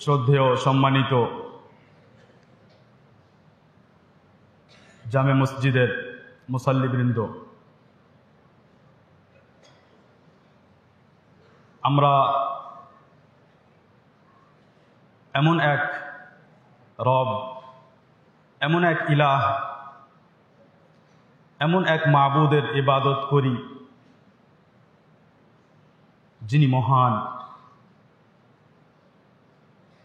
শ্রদ্ধেয় সম্মানিত জামে মসজিদের মুসাল্লিবৃন্দ, আমরা এমন এক রব, এমন এক ইলাহ, এমন এক মাবুদের ইবাদত করি যিনি মহান।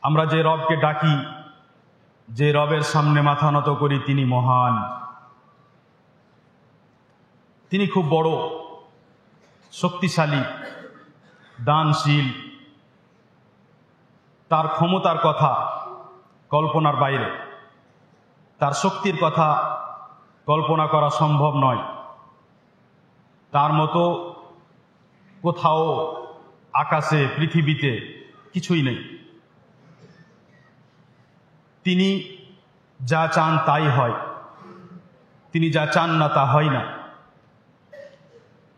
আমরা যে রবকে ডাকি, যে রবের সামনে মাথা নত করি, তিনি মহান, তিনি খুব বড়, শক্তিশালী, দানশীল। তার ক্ষমতার কথা কল্পনার বাইরে, তার শক্তির কথা কল্পনা করা সম্ভব নয়। তার মতো কোথাও আকাশে, পৃথিবীতে কিছুই নেই। তিনি যা চান তাই হয়, তিনি যা চান না তা হয় না।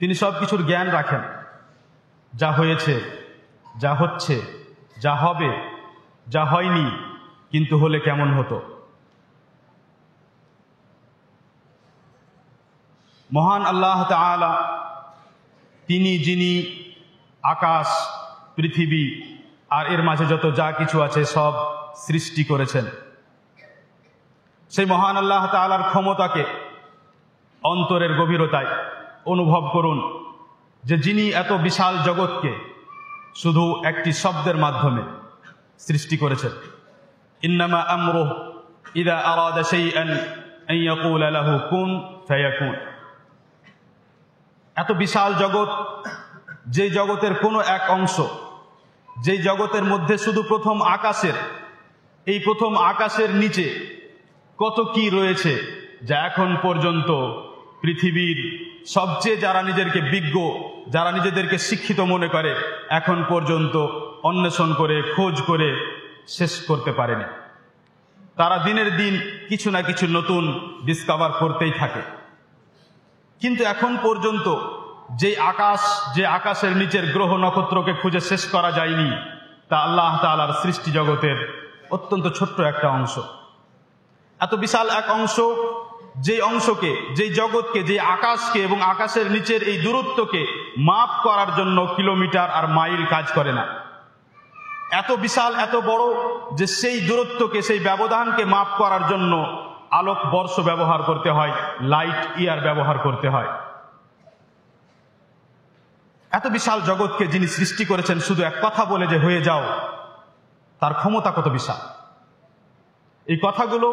তিনি সব কিছুর জ্ঞান রাখেন, যা হয়েছে, যা হচ্ছে, যা হবে, যা হয়নি, কিন্তু হলে কেমন হতো। মহান আল্লাহ তাআলা তিনি যিনি আকাশ, পৃথিবী আর এর মাঝে যত যা কিছু আছে সব সৃষ্টি করেছেন। সেই মহান আল্লাহ তাআলার ক্ষমতাকে অন্তরের গভীরতায় অনুভব করুন, যে যিনি এত বিশাল জগৎকে শুধু একটি শব্দের মাধ্যমে সৃষ্টি করেছেন। ইন্নামা আমরুহু ইযা আরাদা শাইআন আন ইয়াকুলা লাহু কুন ফায়াকুন। এত বিশাল জগৎ, যে জগতের কোনো এক অংশ, যেই জগতের মধ্যে শুধু প্রথম আকাশের, এই প্রথম আকাশের নিচে কত কি রয়েছে, যা এখন পর্যন্ত পৃথিবীর সবচেয়ে যারা নিজেদেরকে বিজ্ঞ, যারা নিজেদেরকে শিক্ষিত মনে করে, এখন পর্যন্ত অন্বেষণ করে, খোঁজ করে শেষ করতে পারেনি। তারা দিনের দিন কিছু না কিছু নতুন ডিসকভার করতেই থাকে। কিন্তু এখন পর্যন্ত যে আকাশের নিচের গ্রহ নক্ষত্রকে খুঁজে শেষ করা যায়নি, তা আল্লাহ তাআলার সৃষ্টি জগতের অত্যন্ত ছোট্ট একটা অংশ। এত বিশাল এক অংশ, যেই অংশকে, যেই জগৎকে, যেই আকাশকে এবং আকাশের নিচের এই দূরত্বকে মাপ করার জন্য কিলোমিটার আর মাইল কাজ করে না। এত বিশাল, এত বড় যে সেই দূরত্বকে, সেই ব্যবধানকে মাপ করার জন্য আলোক বর্ষ ব্যবহার করতে হয়, লাইট ইয়ার ব্যবহার করতে হয়। এত বিশাল জগৎকে যিনি সৃষ্টি করেছেন শুধু এক কথা বলে যে হয়ে যাও, তার ক্ষমতা কত বিশাল। এই কথাগুলো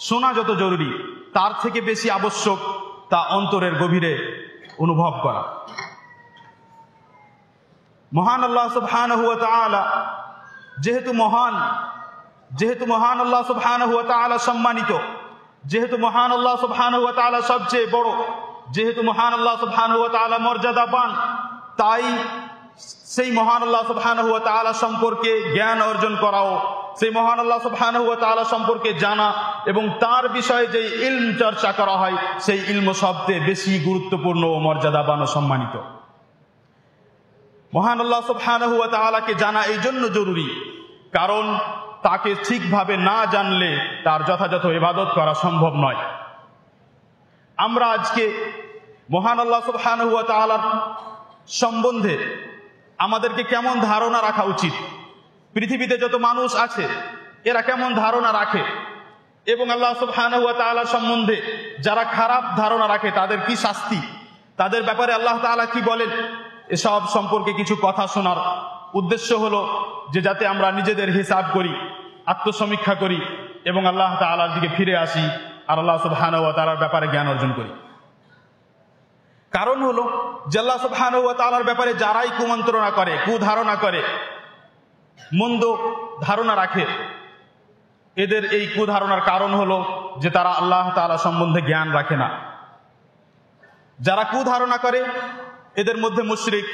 শোনা যত জরুরি, তার থেকে বেশি আবশ্যক তা অন্তরের গভীরে অনুভব করা। মহান আল্লাহ সুবহানাহু ওয়া তাআলা যেহেতু মহান আল্লাহ সুবহানাহু ওয়া তাআলা সম্মানিত, যেহেতু মহান আল্লাহ সুবহানাহু ওয়া তাআলা সবচেয়ে বড়, যেহেতু মহান আল্লাহ সুবহানাহু ওয়া তাআলা মর্যাদাবান, তাই সেই মহান আল্লাহ সুবহানাহু ওয়া তাআলা সম্পর্কে জ্ঞান অর্জন করাও, সেই মহান আল্লাহ সুবহানাহু ওয়া তাআলা সম্পর্কে জানা এবং তার বিষয়ে যে ইলম চর্চা করা হয়, সেই ইলম সবচেয়ে বেশি গুরুত্বপূর্ণ ও মর্যাদাবান ও সম্মানিত। মহান আল্লাহ সুবহানাহু ওয়া তাআলাকে জানা এই জন্য জরুরি, কারণ তাকে ঠিকভাবে না জানলে তার যথাযথ ইবাদত করা সম্ভব নয়। আমরা আজকে মহান আল্লাহ সুবহানাহু ওয়া তাআলার সম্বন্ধে আমাদেরকে কেমন ধারণা রাখা উচিত, পৃথিবীতে যত মানুষ আছে এরা কেমন ধারণা রাখে, এবং আল্লাহ সুবহানাহু ওয়া তাআলা সম্বন্ধে যারা খারাপ ধারণা রাখে তাদের কি শাস্তি, তাদের ব্যাপারে আল্লাহ তাআলা কি বলেন, এসব সম্পর্কে কিছু কথা শোনার উদ্দেশ্য হলো যে যাতে আমরা নিজেদের হিসাব করি, আত্মসমীক্ষা করি এবং আল্লাহ তাআলার দিকে ফিরে আসি আর আল্লাহ সুবহানাহু ওয়া তাআলার ব্যাপারে জ্ঞান অর্জন করি। কারণ হলো যে আল্লাহ সুবহানাহু ওয়া তাআলার ব্যাপারে যারাই কুমন্ত্রণা করে, কুধারণা করে, মন্দ ধারণা রাখে, এদের এই কুধারণার কারণ হলো যে তারা আল্লাহ তাআলা সম্বন্ধে জ্ঞান রাখে না। যারা কুধারণা করে এদের মধ্যে মুশরিক,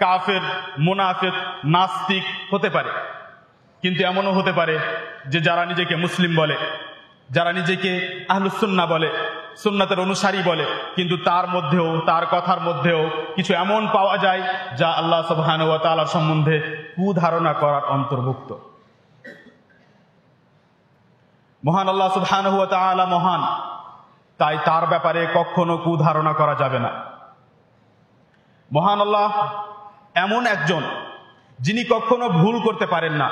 কাফের, মুনাফিক, নাস্তিক হতে পারে, কিন্তু এমনও হতে পারে যে যারা নিজেকে মুসলিম বলে, যারা নিজেকে আহলুস সুন্নাহ বলে, সুন্নাতের অনুসারী বলে, কিন্তু তার মধ্যেও, তার কথার মধ্যেও কিছু এমন পাওয়া যায় যা আল্লাহ সুবহানাহু ওয়া তাআলা সম্বন্ধে কুধারণা করার অন্তর্ভুক্ত। মহান আল্লাহ সুবহানাহু ওয়া তাআলা মহান, তাই তার ব্যাপারে কখনো কুধারণা করা যাবে না। মহান আল্লাহ এমন একজন যিনি কখনো ভুল করতে পারেন না,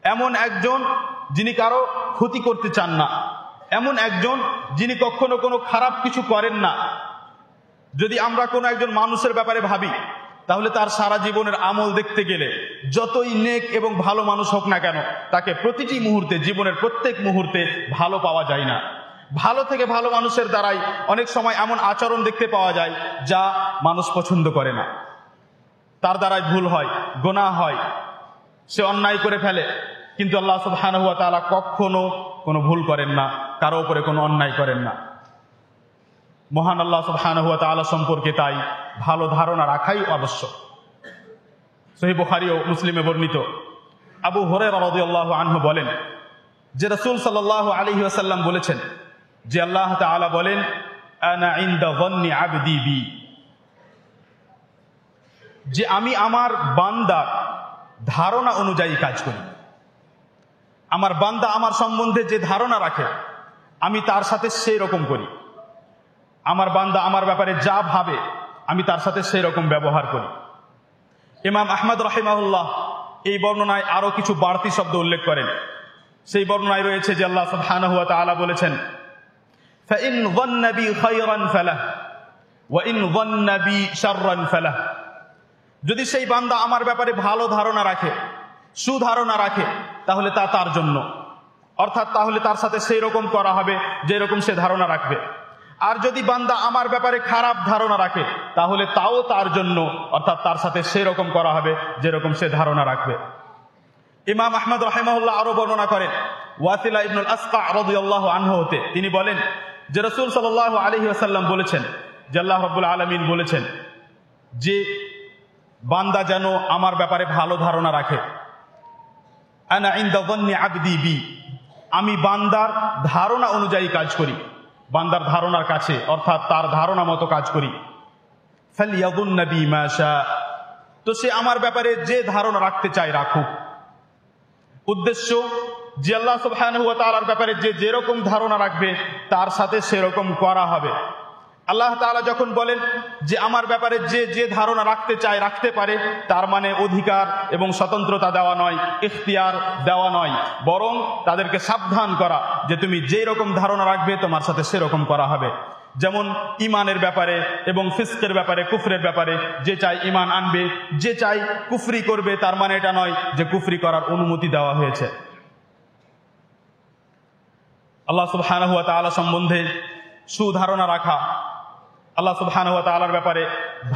এমন একজন যিনি কারো ক্ষতি করতে চান না, এমন একজন যিনি কখনো কোনো খারাপ কিছু করেন না। যদি আমরা কোনো একজন মানুষের ব্যাপারে ভাবি, তাহলে তার সারা জীবনের আমল দেখতে গেলে যতই নেক এবং ভালো মানুষ হোক না কেন, তাকে প্রতিটি মুহূর্তে, জীবনের প্রত্যেক মুহূর্তে ভালো পাওয়া যায় না। ভালো থেকে ভালো মানুষের দ্বারাই অনেক সময় এমন আচরণ দেখতে পাওয়া যায় যা মানুষ পছন্দ করে না। তার দ্বারাই ভুল হয়, গুনাহ হয়, সে অন্যায় করে ফেলে। কিন্তু আল্লাহ সুবহানাহু ওয়া তাআলা কখনো কোনো ভুল করেন না, কারো উপরে কোনো অন্যায় করেন না। মহান আল্লাহ সুবহানাহু ওয়া তাআলা সম্পর্কে তাই ভালো ধারণা রাখাই আবশ্যক। সহিহ বুখারী ও মুসলিমে বর্ণিত আবু হুরায়রা রাদিয়াল্লাহু আনহু বলেন যে রাসূল সাল্লাল্লাহু আলাইহি ওয়াসাল্লাম বলেছেন যে আল্লাহ তাআলা বলেন, আনা ইনদা যান্নি আবদি বি, যে আমি আমার বান্দার ধারণা অনুযায়ী কাজ করি। আমার বান্দা আমার সম্বন্ধে যে ধারণা রাখে, আমি তার সাথে সেই রকম করি। আমার বান্দা আমার ব্যাপারে যা ভাবে, আমি তার সাথে সেই রকম ব্যবহার করি। ইমাম আহমদ রাহিমাহুল্লাহ এই বর্ণনায় আরো কিছু বাড়তি শব্দ উল্লেখ করেন। সেই বর্ণনায় রয়েছে যে আল্লাহ সুবহানাহু ওয়া তাআলা বলেছেন, ফাইন যান্না বি খায়রান ফালাহ ওয়া ইন যান্না বি শাররান ফালাহ। যদি সেই বান্দা আমার ব্যাপারে ভালো ধারণা রাখে, সুধারণা রাখে, তাহলে তা তার জন্য, অর্থাৎ তাহলে তার সাথে সেই রকম করা হবে যেরকম সে ধারণা রাখবে। আর যদি বান্দা আমার ব্যাপারে খারাপ ধারণা রাখে, তাহলে তাও তার জন্য, অর্থাৎ তার সাথে সেই রকম করা হবে যেরকম সে ধারণা রাখবে। ইমাম আহমদ রাহিমাহুল্লাহ আরো বর্ণনা করেন ওয়াসিলা ইবনুল আসকা রাদিয়াল্লাহু আনহু হতে, তিনি বলেন যে রাসূল সাল্লাল্লাহু আলাইহি ওয়াসাল্লাম বলেছেন যে আল্লাহ রাব্বুল আলামিন বলেছেন যে বান্দা যেন আমার ব্যাপারে ভালো ধারণা রাখে। আনা ইনদা যান্নি আবদি বি, আমি বান্দার ধারণা অনুযায়ী কাজ করি, বান্দার ধারণার কাছে, অর্থাৎ তার ধারণা মতো কাজ করি। ফালইয়াযুন্না বি মা শা, তো সে আমার ব্যাপারে যে ধারণা রাখতে চায় রাখুক। উদ্দেশ্য যে আল্লাহ সুবহানাহু ওয়া তাআলার ব্যাপারে যে যেরকম ধারণা রাখবে তার সাথে সেরকম করা হবে। আল্লাহ তাআলা যখন বলেন যে আমার ব্যাপারে যে যে ধারণা রাখতে চায় রাখতে পারে, তার মানে অধিকার এবং স্বতন্ত্রতা দেওয়া নয়, ইখতিয়ার দেওয়া নয়, বরং তাদেরকে সাবধান করা যে তুমি যেই রকম ধারণা রাখবে তোমার সাথে সেরকম করা হবে। যেমন ইমানের ব্যাপারে এবং ফিসকের ব্যাপারে, কুফরের ব্যাপারে যে চাই ইমান আনবে, যে চাই কুফরি করবে, তার মানে এটা নয় যে কুফরি করার অনুমতি দেওয়া হয়েছে। আল্লাহ সুবহানাহু ওয়া তাআলা সম্বন্ধে সুধারণা রাখা, আল্লাহ সুবহানাহু ওয়া তাআলার ব্যাপারে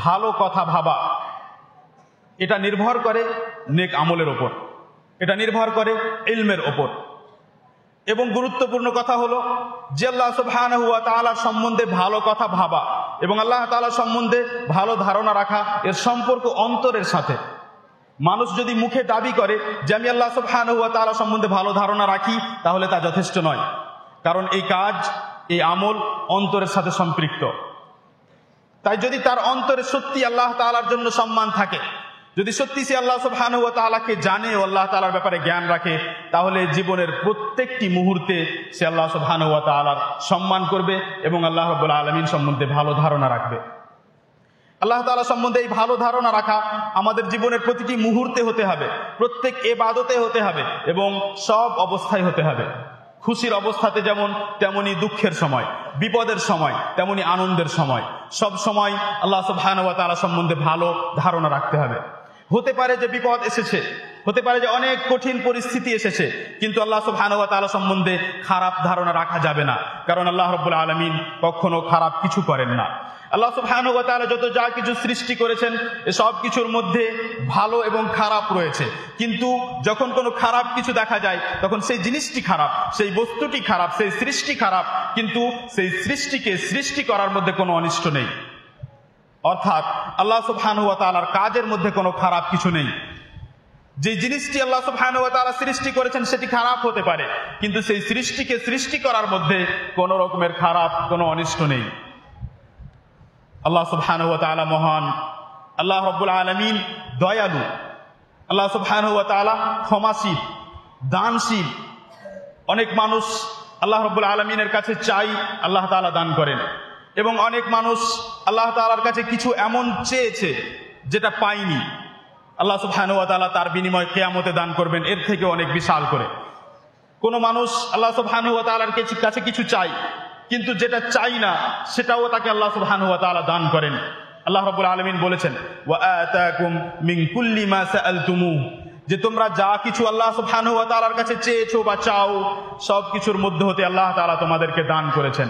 ভালো কথা ভাবা, এটা নির্ভর করে নেক আমলের ওপর, এটা নির্ভর করে ইলমের ওপর। এবং গুরুত্বপূর্ণ কথা হলো যে আল্লাহ সুবহানাহু ওয়া তাআলার সম্বন্ধে ভালো কথা ভাবা এবং আল্লাহ তাআলা সম্বন্ধে ভালো ধারণা রাখা, এর সম্পর্ক অন্তরের সাথে। মানুষ যদি মুখে দাবি করে যে আমি আল্লাহ সুবহানাহু ওয়া তাআলা সম্বন্ধে ভালো ধারণা রাখি, তাহলে তা যথেষ্ট নয়, কারণ এই কাজ, এই আমল অন্তরের সাথে সম্পৃক্ত। তাই যদি তার অন্তরে সত্যি আল্লাহ তাআলার জন্য সম্মান থাকে, যদি সত্যি সে আল্লাহ সুবহানাহু ওয়া তাআলাকে জানে ও আল্লাহ তাআলার ব্যাপারে জ্ঞান রাখে, তাহলে জীবনের প্রত্যেকটি মুহূর্তে সে আল্লাহ সুবহানাহু ওয়া তাআলার সম্মান করবে এবং আল্লাহ রাব্বুল আলামিন সম্বন্ধে ভালো ধারণা রাখবে। আল্লাহ তাআলা সম্বন্ধে এই ভালো ধারণা রাখা আমাদের জীবনের প্রতিটি মুহূর্তে হতে হবে, প্রত্যেক ইবাদতে হতে হবে এবং সব অবস্থায় হতে হবে। খুশির অবস্থাতে যেমন, তেমনি দুঃখের সময়, বিপদের সময়, তেমনি আনন্দের সময়, সব সময় আল্লাহ সুবহানাহু ওয়া তাআলা সম্বন্ধে ভালো ধারণা রাখতে হবে। হতে পারে যে বিপদ এসেছে, হতে পারে যে অনেক কঠিন পরিস্থিতি এসেছে, কিন্তু আল্লাহ সুবহানাহু ওয়া তাআলা সম্বন্ধে খারাপ ধারণা রাখা যাবে না, কারণ আল্লাহ রাব্বুল আলামিন কখনো খারাপ কিছু করেন না। আল্লাহ সুবহানাহু ওয়া তাআলা যত যা কিছু সৃষ্টি করেছেন, সব কিছুর মধ্যে ভালো এবং খারাপ রয়েছে, কিন্তু যখন কোনো খারাপ কিছু দেখা যায় তখন সেই জিনিসটি খারাপ, সেই বস্তুটি খারাপ, সেই সৃষ্টি খারাপ, কিন্তু সেই সৃষ্টিকে সৃষ্টি করার মধ্যে কোনো অনিষ্ট নেই। অর্থাৎ আল্লাহ সুবহানাহু ওয়া তাআলার কাজের মধ্যে কোনো খারাপ কিছু নেই। যে জিনিসটি আল্লাহ সুবহানাহু ওয়া তাআলা সৃষ্টি করেছেন সেটি খারাপ হতে পারে, কিন্তু সেই সৃষ্টিকে সৃষ্টি করার মধ্যে কোনো রকমের খারাপ, কোনো অনিষ্ট নেই। আল্লাহ সুবহানাহু ওয়া তাআলা মহান, আল্লাহ রাব্বুল আলামিন দয়ালু, আল্লাহ সুবহানাহু ওয়া তাআলা ক্ষমাশীল, দানশীল, অনেক মানুষ আল্লাহ রাব্বুল আলামিনের কাছে চাই, আল্লাহ তাআলা দান করেন, এবং অনেক মানুষ আল্লাহ তাআলার কাছে কিছু এমন চেয়েছে যেটা পায়নি, আল্লাহ সুবহানাহু ওয়া তাআলা তার বিনিময় কিয়ামতে দান করবেন এর থেকে অনেক বিশাল করে। কোন মানুষ আল্লাহ সুবহানাহু ওয়া তাআলার কাছে কিছু চাই, কিন্তু যেটা চাই না সেটাও তাকে আল্লাহ সুবহানাহু ওয়া তাআলা দান করেন। আল্লাহ রাব্বুল আলামিন বলেছেন, ওয়া আতাকুম মিন কুল্লি মা সাআলতুমু, যে তোমরা যা কিছু আল্লাহ সুবহানাহু ওয়া তাআলার কাছে চেয়েছো বা চাও, সব কিছুর মধ্যে হতে আল্লাহ তাআলা তোমাদেরকে দান করেছেন।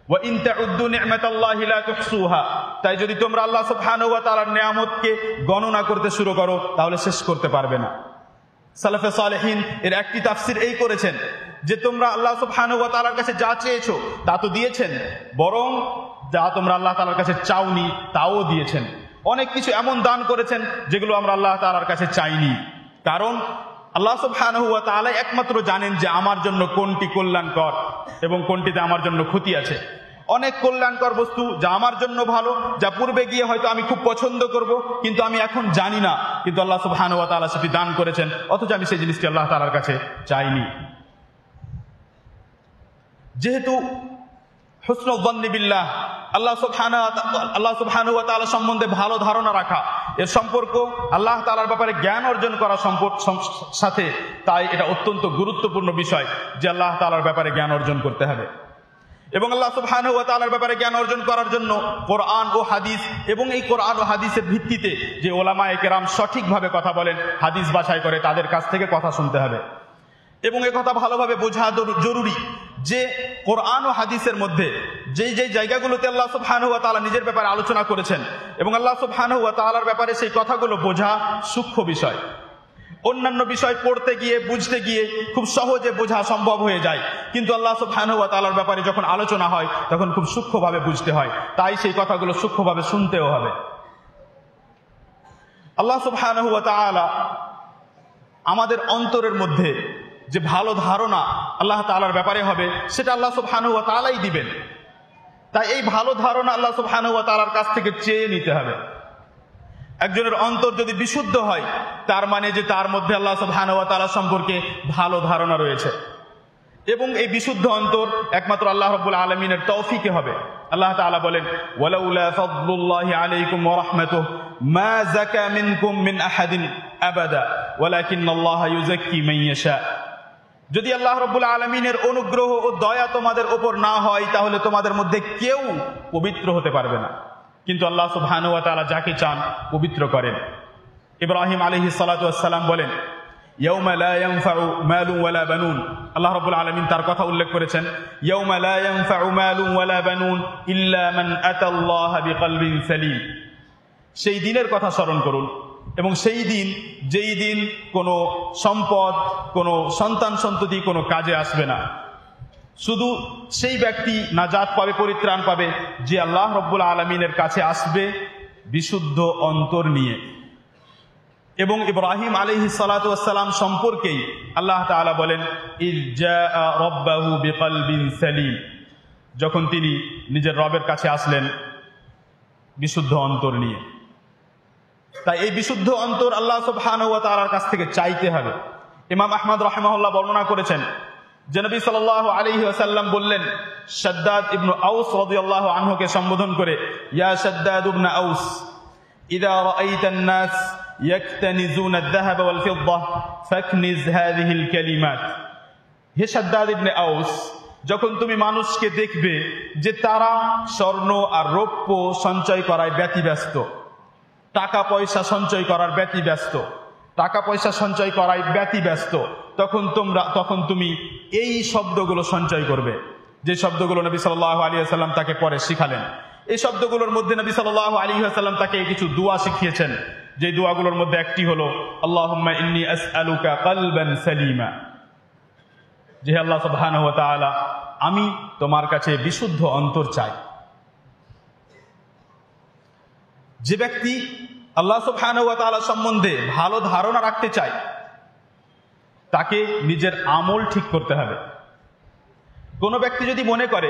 ওয়া ইন তাউদ্দু নি'মাতাল্লাহি লা তুহসুহা, তাই যদি তোমরা আল্লাহ সুবহানাহু ওয়া তাআলার নিয়ামতকে গণনা করতে শুরু করো তাহলে শেষ করতে পারবে না। সালাফে সালেহিন এর একটি তাফসীর এই করেছেন যে তোমরা আল্লাহ সুবহানাহু ওয়া তাআলার কাছে যা চেয়েছো তা তো দিয়েছেন, বরং যা তোমরা আল্লাহ তাআলার কাছে চাওনি তাও দিয়েছেন। অনেক কিছু এমন দান করেছেন যেগুলো আমরা আল্লাহ তাআলার কাছে চাইনি, কারণ আল্লাহ সুবহানাহু ওয়া তাআলা একমাত্র জানেন যে আমার জন্য কোনটি কল্যাণকর এবং কোনটিতে আমার জন্য ক্ষতি আছে। অনেক কল্যাণকর বস্তু যা আমার জন্য ভালো, যা পূর্বে গিয়ে হয়তো আমি খুব পছন্দ করব, কিন্তু আমি এখন জানি না, কিন্তু আল্লাহ সুবহানাহু ওয়া তাআলা সেটি দান করেছেন, অথচ আমি সেই জিনিসটি আল্লাহ তাআলার কাছে চাইনি। যেহেতু হুসনুল যান্নি বিল্লাহ, আল্লাহ সুবহানাহু ওয়া তাআলা সম্বন্ধে ভালো ধারণা রাখা, এর সম্পর্ক আল্লাহ তাআলার ব্যাপারে জ্ঞান অর্জন করা সাথে, তাই এটা অত্যন্ত গুরুত্বপূর্ণ বিষয় যে আল্লাহ তাআলার ব্যাপারে জ্ঞান অর্জন করতে হবে। এবং আল্লাহ সুবহানাহু ওয়া তাআলার ব্যাপারে জ্ঞান অর্জন করার জন্য কোরআন ও হাদিস, এবং এই কোরআন ও হাদিসের ভিত্তিতে যে ওলামায়ে কেরাম সঠিকভাবে কথা বলেন, হাদিস বাছাই করে, তাদের কাছ থেকে কথা শুনতে হবে। এবং এ কথা ভালোভাবে বোঝা জরুরি যে কোরআন ও হাদিসের মধ্যে যেই যেই জায়গাগুলোতে আল্লাহ সুবহানাহু ওয়া তাআলা নিজের ব্যাপারে আলোচনা করেছেন এবং আল্লাহ সুবহানাহু ওয়া তাআলার ব্যাপারে সেই কথাগুলো বোঝা সূক্ষ্ম বিষয়। অন্যান্য বিষয় পড়তে গিয়ে, বুঝতে গিয়ে খুব সহজে বোঝা সম্ভব হয়ে যায়, কিন্তু আল্লাহ সুবহানাহু ওয়া তাআলার ব্যাপারে যখন আলোচনা হয় তখন খুব সূক্ষ্মভাবে বুঝতে হয়, তাই সেই কথাগুলো সূক্ষ্মভাবে শুনতেও হবে। আল্লাহ সুবহানাহু ওয়া তাআলা আমাদের অন্তরের মধ্যে যে ভালো ধারণা আল্লাহ তাআলার ব্যাপারে হবে সেটা আল্লাহ সুবহানাহু ওয়া তাআলাই দিবেন। তাই এই ভালো ধারণা আল্লাহ সুবহানাহু ওয়া তাআলার কাছ থেকে চেয়ে নিতে হবে। একজনের অন্তর যদি বিশুদ্ধ হয় তার মানে যে তার মধ্যে আল্লাহ সুবহানাহু ওয়া তাআলা সম্পর্কে ভালো ধারণা রয়েছে, এবং এই বিশুদ্ধ অন্তর একমাত্র আল্লাহ রাব্বুল আলামিনের তৌফিকে হবে। আল্লাহ তাআলা বলেন, ওয়ালাউলা ফাদলুল্লাহি আলাইকুম ওয়া রাহমাতুহু মা যাকা মিনকুম মিন আহাদিন আবাদা ওয়ালাকিন্নাল্লাহা ইউযাক্কি মান ইয়াশা। যদি আল্লাহ রাব্বুল আলামিনের অনুগ্রহ ও দয়া তোমাদের উপর না হয় তাহলে তোমাদের মধ্যে কেউ পবিত্র হতে পারবে না, কিন্তু আল্লাহ সুবহানাহু ওয়া তাআলা যাকে চান পবিত্র করেন। ইব্রাহিম আলাইহিস সালাতু ওয়াস সালাম বলেন, ইয়াউমা লা ইয়ানফাউ মালুন ওয়ালা বানুন, আল্লাহ রাব্বুল আলামিন তার কথা উল্লেখ করেছেন, ইয়াউমা লা ইয়ানফাউ মালুন ওয়ালা বানুন ইল্লা মান আতাল্লাহা বিকলবিন সালিম। সেই দিনের কথা স্মরণ করুন, এবং সেই দিন যেই দিন কোনো সম্পদ, কোনো সন্তান সন্ততি কোনো কাজে আসবে না, শুধু সেই ব্যক্তি নাজাত পাবে, পরিত্রাণ পাবে যে আল্লাহ রাব্বুল আলামিনের কাছে আসবে বিশুদ্ধ অন্তর নিয়ে। এবং ইব্রাহিম আলাইহিস সালাতু ওয়াস সালাম সম্পর্কেই আল্লাহ তাআলা বলেন, ইয জাআ রাব্বাহু বিকলবিন সালিম, যখন তিনি নিজের রবের কাছে আসলেন বিশুদ্ধ অন্তর নিয়ে। তাই এই বিশুদ্ধ অন্তর আল্লাহ সুবহানাহু ওয়া তাআলার কাছ থেকে চাইতে হবে। ইমাম আহমদ রাহিমাহুল্লাহ বর্ণনা করেছেন যে নবী সাল্লাল্লাহু আলাইহি ওয়াসাল্লাম বললেন, শাদ্দাদ ইবনে আউস রাদিয়াল্লাহু আনহুকে সম্বোধন করে, ইয়া শাদ্দাদ ইবনে আউস ইযা রাআইতান নাস ইয়াকতানিজুনা আয-যাহাব ওয়াল ফিদ্দা ফাকনিজ হাযিহিল কালিমাত। হে শাদ্দাদ ইবনে আউস, যখন তুমি মানুষকে দেখবে যে তারা স্বর্ণ আর রৌপ্য সঞ্চয় করায় ব্যতিব্যস্ত, টাকা পয়সা সঞ্চয় করার ব্যতিব্যস্ত, টাকা পয়সা সঞ্চয় করায় ব্যতিব্যস্ত, তখন তুমি এই শব্দগুলো সঞ্চয় করবে, যে শব্দগুলো নবী সাল্লাল্লাহু আলাইহি ওয়াসাল্লাম তাকে পরে শিখালেন। এই শব্দগুলোর মধ্যে নবী সাল্লাল্লাহু আলাইহি ওয়াসাল্লাম তাকে কিছু দোয়া শিখিয়েছেন, যে দোয়াগুলোর মধ্যে একটি হলো আল্লাহুম্মা ইন্নী আসআলুকা কলবান সালিমা, যে আল্লাহ সুবহানাহু ওয়া তাআলা আমি তোমার কাছে বিশুদ্ধ অন্তর চাই। যে ব্যক্তি আল্লাহ সুবহানাহু ওয়া তাআলা সম্বন্ধে ভালো ধারণা রাখতে চায় তাকে নিজের আমল ঠিক করতে হবে। কোন ব্যক্তি যদি মনে করে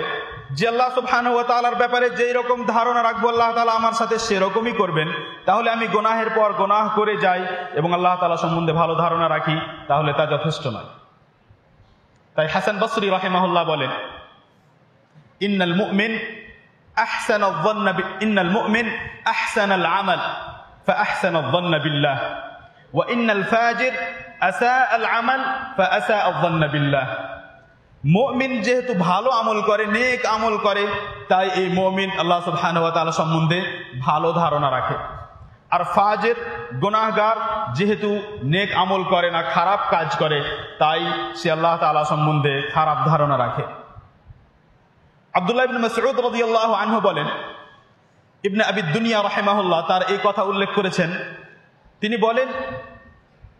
যে আল্লাহ সুবহানাহু ওয়া তাআলার ব্যাপারে যেই রকম ধারণা রাখবো আল্লাহ তাআলা আমার সাথে সেরকমই করবেন, তাহলে আমি গুনাহের পর গুনাহ করে যাই এবং আল্লাহ তাআলা সম্বন্ধে ভালো ধারণা রাখি, তাহলে তা যথেষ্ট নয়। তাই হাসান বসরি রাহিমাহুল্লাহ বলেন, ইন্নাল মুমিন আহসানাল যন্ন ইন্নাল মুমিন আহসানাল আমাল ফাআহসানাল যন্ন বিল্লাহ ওয়া ইন্নাল ফাজির আসাআল আমাল ফাআসাআল যন্ন বিল্লাহ। মুমিন যেহেতু ভালো আমল করে, নেক আমল করে, তাই এই মুমিন আল্লাহ সুবহানাহু ওয়া তাআলা সম্বন্ধে ভালো ধারণা রাখে। আর ফাজির গুনাহগার যেহেতু নেক আমল করে না, খারাপ কাজ করে, তাই সে আল্লাহ তাআলা সম্বন্ধে খারাপ ধারণা রাখে। আব্দুল্লাহ ইবনে মাসউদ রাদিয়াল্লাহু আনহু বলেন, ইবনে আবি দুনিয়া রাহিমাহুল্লাহ তার এই কথা উল্লেখ করেছেন, তিনি বলেন,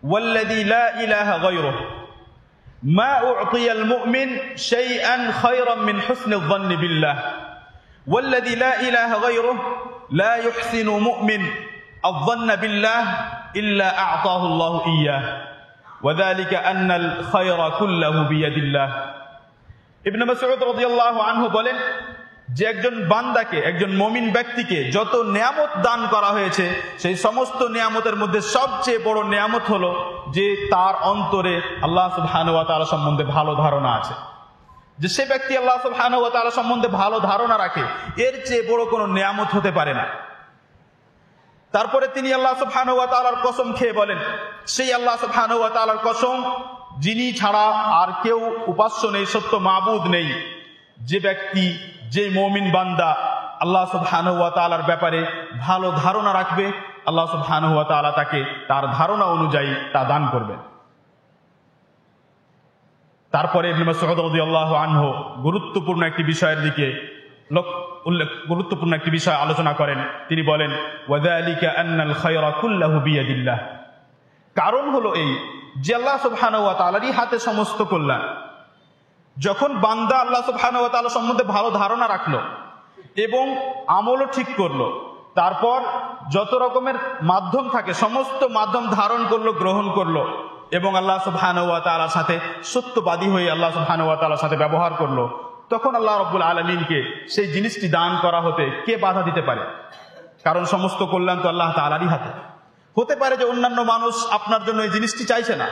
ওয়াল্লাযী লা ইলাহা গায়রুহু মা উ'তিয়াল মুমিন শাইআন খায়রান মিন হুসনিল যন্নি বিল্লাহ ওয়াল্লাযী লা ইলাহা গায়রুহু লা ইউহসিনু মুমিন الظن بالله إلا أعطاه الله إياه وذلك أن الخير كله بيد الله। ইবনে মাসউদ রাদিয়াল্লাহু আনহু বলেন যে একজন বান্দাকে, একজন মুমিন ব্যক্তিকে যত নিয়ামত দান করা হয়েছে, সেই সমস্ত নিয়ামতের মধ্যে সবচেয়ে বড় নিয়ামত হলো যে তার অন্তরে আল্লাহ সুবহানাহু ওয়া তাআলা সম্বন্ধে ভালো ধারণা আছে। যে সে ব্যক্তি আল্লাহ সুবহানাহু ওয়া তাআলা সম্বন্ধে ভালো ধারণা রাখে, এর চেয়ে বড় কোনো নিয়ামত হতে পারে না। তারপরে তিনি আল্লাহ সুবহানাহু ওয়া তাআলার কসম খেয়ে বলেন, সেই আল্লাহ সুবহানাহু ওয়া তাআলার কসম যিনি ছাড়া আর কেউ উপাস্য নেই, সত্য মাবুদ নেই, যে ব্যক্তি, যে মুমিন বান্দা আল্লাহ সুবহানাহু ওয়া তাআলার ব্যাপারে ভালো ধারণা রাখবে, আল্লাহ সুবহানাহু ওয়া তাআলা তাকে তার ধারণা অনুযায়ী তা দান করবেন। তারপরে ইবনে মাসউদ রাদিয়াল্লাহু আনহু গুরুত্বপূর্ণ একটি বিষয় আলোচনা করেন। তিনি বলেন, ওয়াযালিকা আন্নাল খায়রা কুল্লাহু বিয়াদিল্লাহ। কারণ হলো এই যে আল্লাহ সুবহানাহু ওয়া তাআলারই হাতে সমস্ত কল্যাণ। যখন বান্দা আল্লাহ সুবহানাহু ওয়া তাআলা সম্বন্ধে ভালো ধারণা রাখলো এবং আমলও ঠিক করলো, তারপর যত রকমের মাধ্যম থাকে সমস্ত মাধ্যম ধারণ করলো, গ্রহণ করলো এবং আল্লাহ সুবহানাহু ওয়া তাআলার সাথে সত্যবাদী হয়ে আল্লাহ সুবহানাহু ওয়া তাআলার সাথে ব্যবহার করলো, তখন আল্লাহ রাব্বুল আলামিনকে সেই জিনিসটি দান করা হতে কে বাধা দিতে পারে? কারণ সমস্ত কল্যাণ তো আল্লাহ তাআলারই হাতে। হতে পারে যে অন্যান্য মানুষ আপনার জন্য এই জিনিসটি চাইছে না,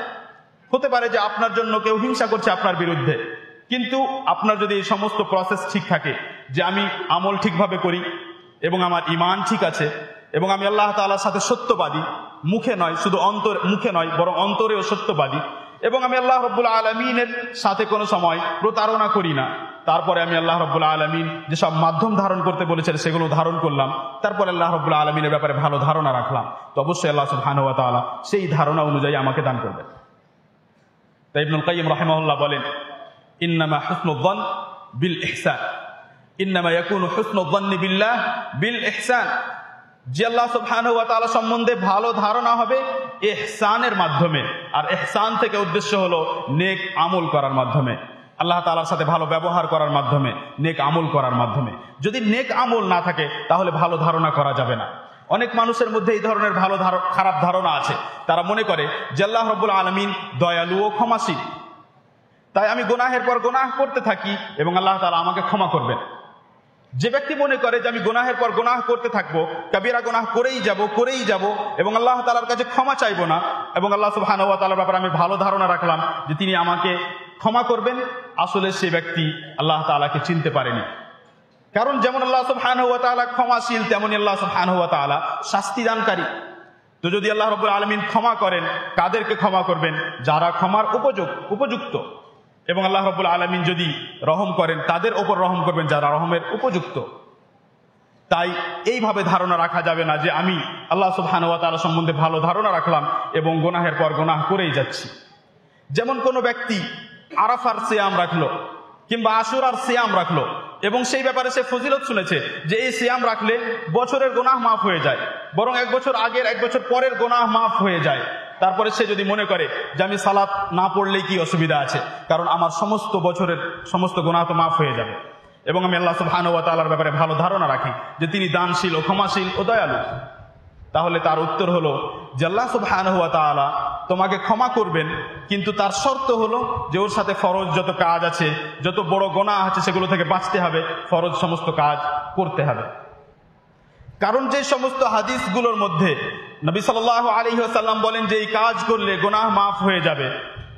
হতে পারে যে আপনার জন্য কেউ হিংসা করছে আপনার বিরুদ্ধে, কিন্তু আপনার যদি এই সমস্ত প্রসেস ঠিক থাকে, যে আমি আমল ঠিকভাবে করি এবং আমার ঈমান ঠিক আছে এবং আমি আল্লাহ তাআলার সাথে সত্যবাদী, মুখে নয়, শুধু মুখে নয় বরং অন্তরেও সত্যবাদী, এবং আমি আল্লাহ রাব্বুল আলামিনের সাথে কোনো সময় প্রতারণা করি না, তারপরে আমি আল্লাহ রাব্বুল আলামিন যেসব মাধ্যম ধারণ করতে বলেছেন সেগুলো ধারণ করলাম, তারপরে আল্লাহ রাব্বুল আলামিনের ব্যাপারে ভালো ধারণা রাখলাম, তো অবশ্যই আল্লাহ সুবহানাহু ওয়া তাআলা সেই ধারণা অনুযায়ী আমাকে দান করবেন। তাই ইবনুল কাইয়্যিম রাহিমাহুল্লাহ বলেন, ইন্নামা হুসনুল যন বিল ইহসান, ইন্নামা ইয়াকুনু হুসনুল যন্নি বিল্লাহ বিল ইহসান। যে আল্লাহ সুবহানাহু ওয়া তাআলা সম্বন্ধে ভালো ধারণা হবে ইহসানের মাধ্যমে, আর ইহসান থেকে উদ্দেশ্য হলো নেক আমল করার মাধ্যমে, আল্লাহ তাআলার সাথে ভালো ব্যবহার করার মাধ্যমে, নেক আমল করার মাধ্যমে। যদি নেক আমল না থাকে তাহলে ভালো ধারণা করা যাবে না। অনেক মানুষের মধ্যে এই ধরনের খারাপ ধারণা আছে। তারা মনে করে যে আল্লাহ রাব্বুল আলামিন দয়ালু ও ক্ষমাশীল, তাই আমি গুনাহের পর গুনাহ করতে থাকি এবং আল্লাহ তাআলা আমাকে ক্ষমা করবেন। যে ব্যক্তি মনে করে যে আমি গুনাহের পর গুনাহ করতে থাকবো, কাবীরা গুনাহ করেই যাব এবং আল্লাহ তাআলার কাছে ক্ষমা চাইবো না, এবং আল্লাহ সুবহানাহু ওয়া তাআলার ব্যাপারে আমি ভালো ধারণা রাখলাম যে তিনি আমাকে ক্ষমা করবেন, আসলে সে ব্যক্তি আল্লাহ তাআলাকে চিনতে পারেনি। কারণ যেমন আল্লাহ সুবহানাহু ওয়া তাআলা ক্ষমাশীল, তেমনি আল্লাহ সুবহানাহু ওয়া তাআলা শাস্তি দানকারী। তো যদি আল্লাহ রাব্বুল আলামিন ক্ষমা করেন, কাদেরকে ক্ষমা করবেন? যারা ক্ষমার উপযুক্ত, এবং আল্লাহ রাব্বুল আলামিন যদি রহম করেন তাদের ওপর রহম করবেন যারা রহমের উপযুক্ত। তাই এইভাবে ধারণা রাখা যাবে না যে আমি আল্লাহ সুবহানাহু ওয়া তাআলা সম্বন্ধে ভালো ধারণা রাখলাম এবং গুনাহের পর গুনাহ করেই যাচ্ছি। যেমন কোনো ব্যক্তি আরাফার সিয়াম রাখলো কিংবা আশুরার সিয়াম রাখলো এবং সেই ব্যাপারে সে ফজিলত শুনেছে যে এই সিয়াম রাখলে বছরের গুনাহ মাফ হয়ে যায়, বরং এক বছর আগের এক বছর পরের গুনাহ মাফ হয়ে যায়। তারপরে সে যদি মনে করে যে আমি সালাত না পড়লেই কি অসুবিধা আছে, কারণ আমার সমস্ত বছরের সমস্ত গুনাহ তো মাফ হয়ে যাবে, এবং আমি আল্লাহ সুবহানাহু ওয়া তাআলার ব্যাপারে ভালো ধারণা রাখি যে তিনি দানশীল ও ক্ষমাশীল ও দয়ালু, তাহলে তার উত্তর হলো যে আল্লাহ সুবহানাহু ওয়া তাআলা তোমাকে ক্ষমা করবেন, কিন্তু তার শর্ত হলো যে ওর সাথে ফরজ যত কাজ আছে, যত বড় গুনাহ আছে সেগুলো থেকে বাঁচতে হবে, ফরজ সমস্ত কাজ করতে হবে। কারণ যে সমস্ত হাদিসগুলোর মধ্যে নবী সাল্লাল্লাহু আলাইহি ওয়াসাল্লাম বলেন যে এই কাজ করলে গুনাহ মাফ হয়ে যাবে,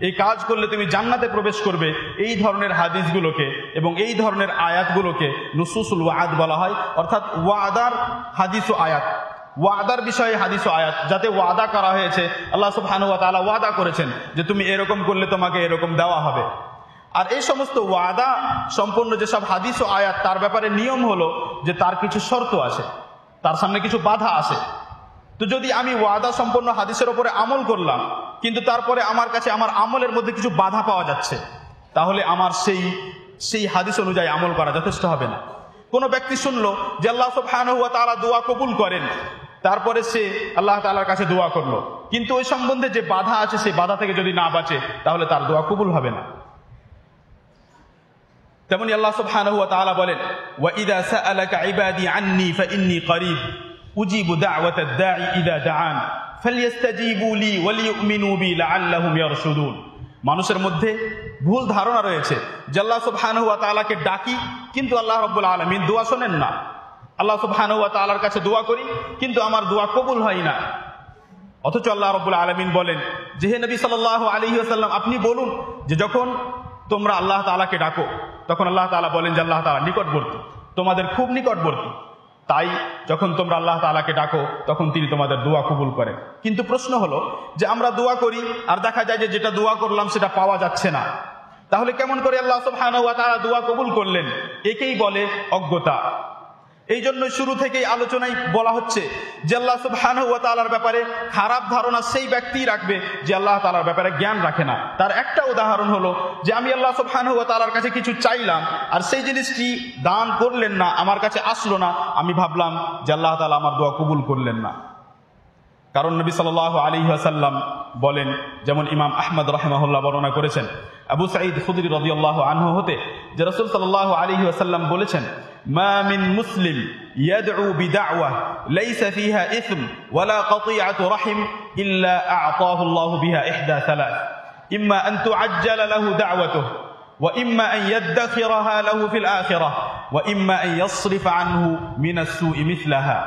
এই কাজ করলে তুমি জান্নাতে প্রবেশ করবে, এই ধরনের হাদিসগুলোকে এবং এই ধরনের আয়াতগুলোকে নুসুসুল ওয়াদ বলা হয়, অর্থাৎ ওয়াদার হাদিস ও আয়াত, ওয়াদার বিষয়ে হাদিস ও আয়াত, যাতে ওয়াদা করা হয়েছে, আল্লাহ সুবহানাহু ওয়া তাআলা ওয়াদা করেছেন যে তুমি এরকম করলে তোমাকে এরকম দেওয়া হবে। আর এই সমস্ত ওয়াদা সম্পন্ন যেসব হাদিস ও আয়াত, তার ব্যাপারে নিয়ম হলো যে তার কিছু শর্ত আছে, তার সামনে কিছু বাধা আছে। তো যদি আমি ওয়াদা সম্পন্ন হাদিসের উপরে আমল করলাম, কিন্তু তারপরে আমার কাছে আমার আমলের মধ্যে কিছু বাধা পাওয়া যাচ্ছে, তাহলে আমার সেই হাদিস অনুযায়ী আমল করা যথেষ্ট হবে না। কোনো ব্যক্তি শুনলো যে আল্লাহ সুবহানাহু ওয়া তাআলা দোয়া কবুল করেন, তারপরে সে আল্লাহ তাআলার কাছে দোয়া করলো, কিন্তু ওই সম্বন্ধে যে বাধা আছে সেই বাধা থেকে যদি না বাঁচে, তাহলে তার দোয়া কবুল হবে না। তেমনি আল্লাহ সুবহানাহু ওয়া তাআলা বলেন, ওয়া ইযা সাআলাকা ইবাদি আন্নী ফাইন্নী করিব উজিবু দাওয়াতাদ দাঈ ইযা দাআন ফালইস্তাজিবু লি ওয়া লিইউমিনু বি লাআল্লাহুম ইয়ারশুদুন। মানুষের মধ্যে ভুল ধারণা রয়েছে যে আল্লাহ সুবহানাহু ওয়া তাআলাকে ডাকি, কিন্তু আল্লাহ রাব্বুল আলামিন দোয়া শোনেন না। আল্লাহ সুবহানাহু ওয়া তাআলার কাছে দোয়া করি, কিন্তু আমার দোয়া কবুল হয় না। অথচ আল্লাহ রাব্বুল আলামিন বলেন যে হে নবী সাল্লাল্লাহু আলাইহি ওয়াসাল্লাম, আপনি বলুন যে যখন তোমরা আল্লাহ তাআলাকে ডাকো, তখন আল্লাহ তাআলা বলেন যে আল্লাহ তাআলা নিকটবর্তী, তোমাদের খুব নিকটবর্তী। তাই যখন তোমরা আল্লাহ তাআলাকে ডাকো, তখন তিনি তোমাদের দোয়া কবুল করেন। কিন্তু প্রশ্ন হলো যে আমরা দোয়া করি আর দেখা যায় যে যেটা দোয়া করলাম সেটা পাওয়া যাচ্ছে না, তাহলে কেমন করে আল্লাহ সুবহানাহু ওয়া তাআলা দোয়া কবুল করলেন? একেই বলে অজ্ঞতা। এই জন্য শুরু থেকেই আলোচনায় বলা হচ্ছে যে আল্লাহ সুবহানাহু ওয়া তাআলার ব্যাপারে খারাপ ধারণা সেই ব্যক্তিই রাখবে যে আল্লাহ তাআলার ব্যাপারে জ্ঞান রাখে না। তার একটা উদাহরণ হলো যে আমি আল্লাহ সুবহানাহু ওয়া তাআলার কাছে কিছু চাইলাম, আর সেই জিনিসটি দান করলেন না, আমার কাছে আসলো না, আমি ভাবলাম যে আল্লাহ তাআলা আমার দোয়া কবুল করলেন না। কারণ নবী সাল্লাল্লাহু আলাইহি ওয়াসাল্লাম বলেন, যেমন ইমাম আহমদ রাহিমাহুল্লাহ বর্ণনা করেছেন আবু সাঈদ খুদরি রাদিয়াল্লাহু আনহু হতে, যে রাসূল সাল্লাল্লাহু আলাইহি ওয়াসাল্লাম বলেছেন, মা মিন মুসলিম ইয়াদউ বিদাওয়া লাইসা ফিহা ইসম ওয়ালা কাতিআতু রাহিম ইল্লা আ'তাহু আল্লাহু বিহা ইহদা সালাস, ইম্মা আন তুআজ্জালা লাহু দাওয়াতুহু ওয়া ইম্মা আন ইয়াদখিরাহা লাহু ফিল আখিরাহ ওয়া ইম্মা আন ইয়াসরিফা আনহু মিনাস সুই মিসলাহা।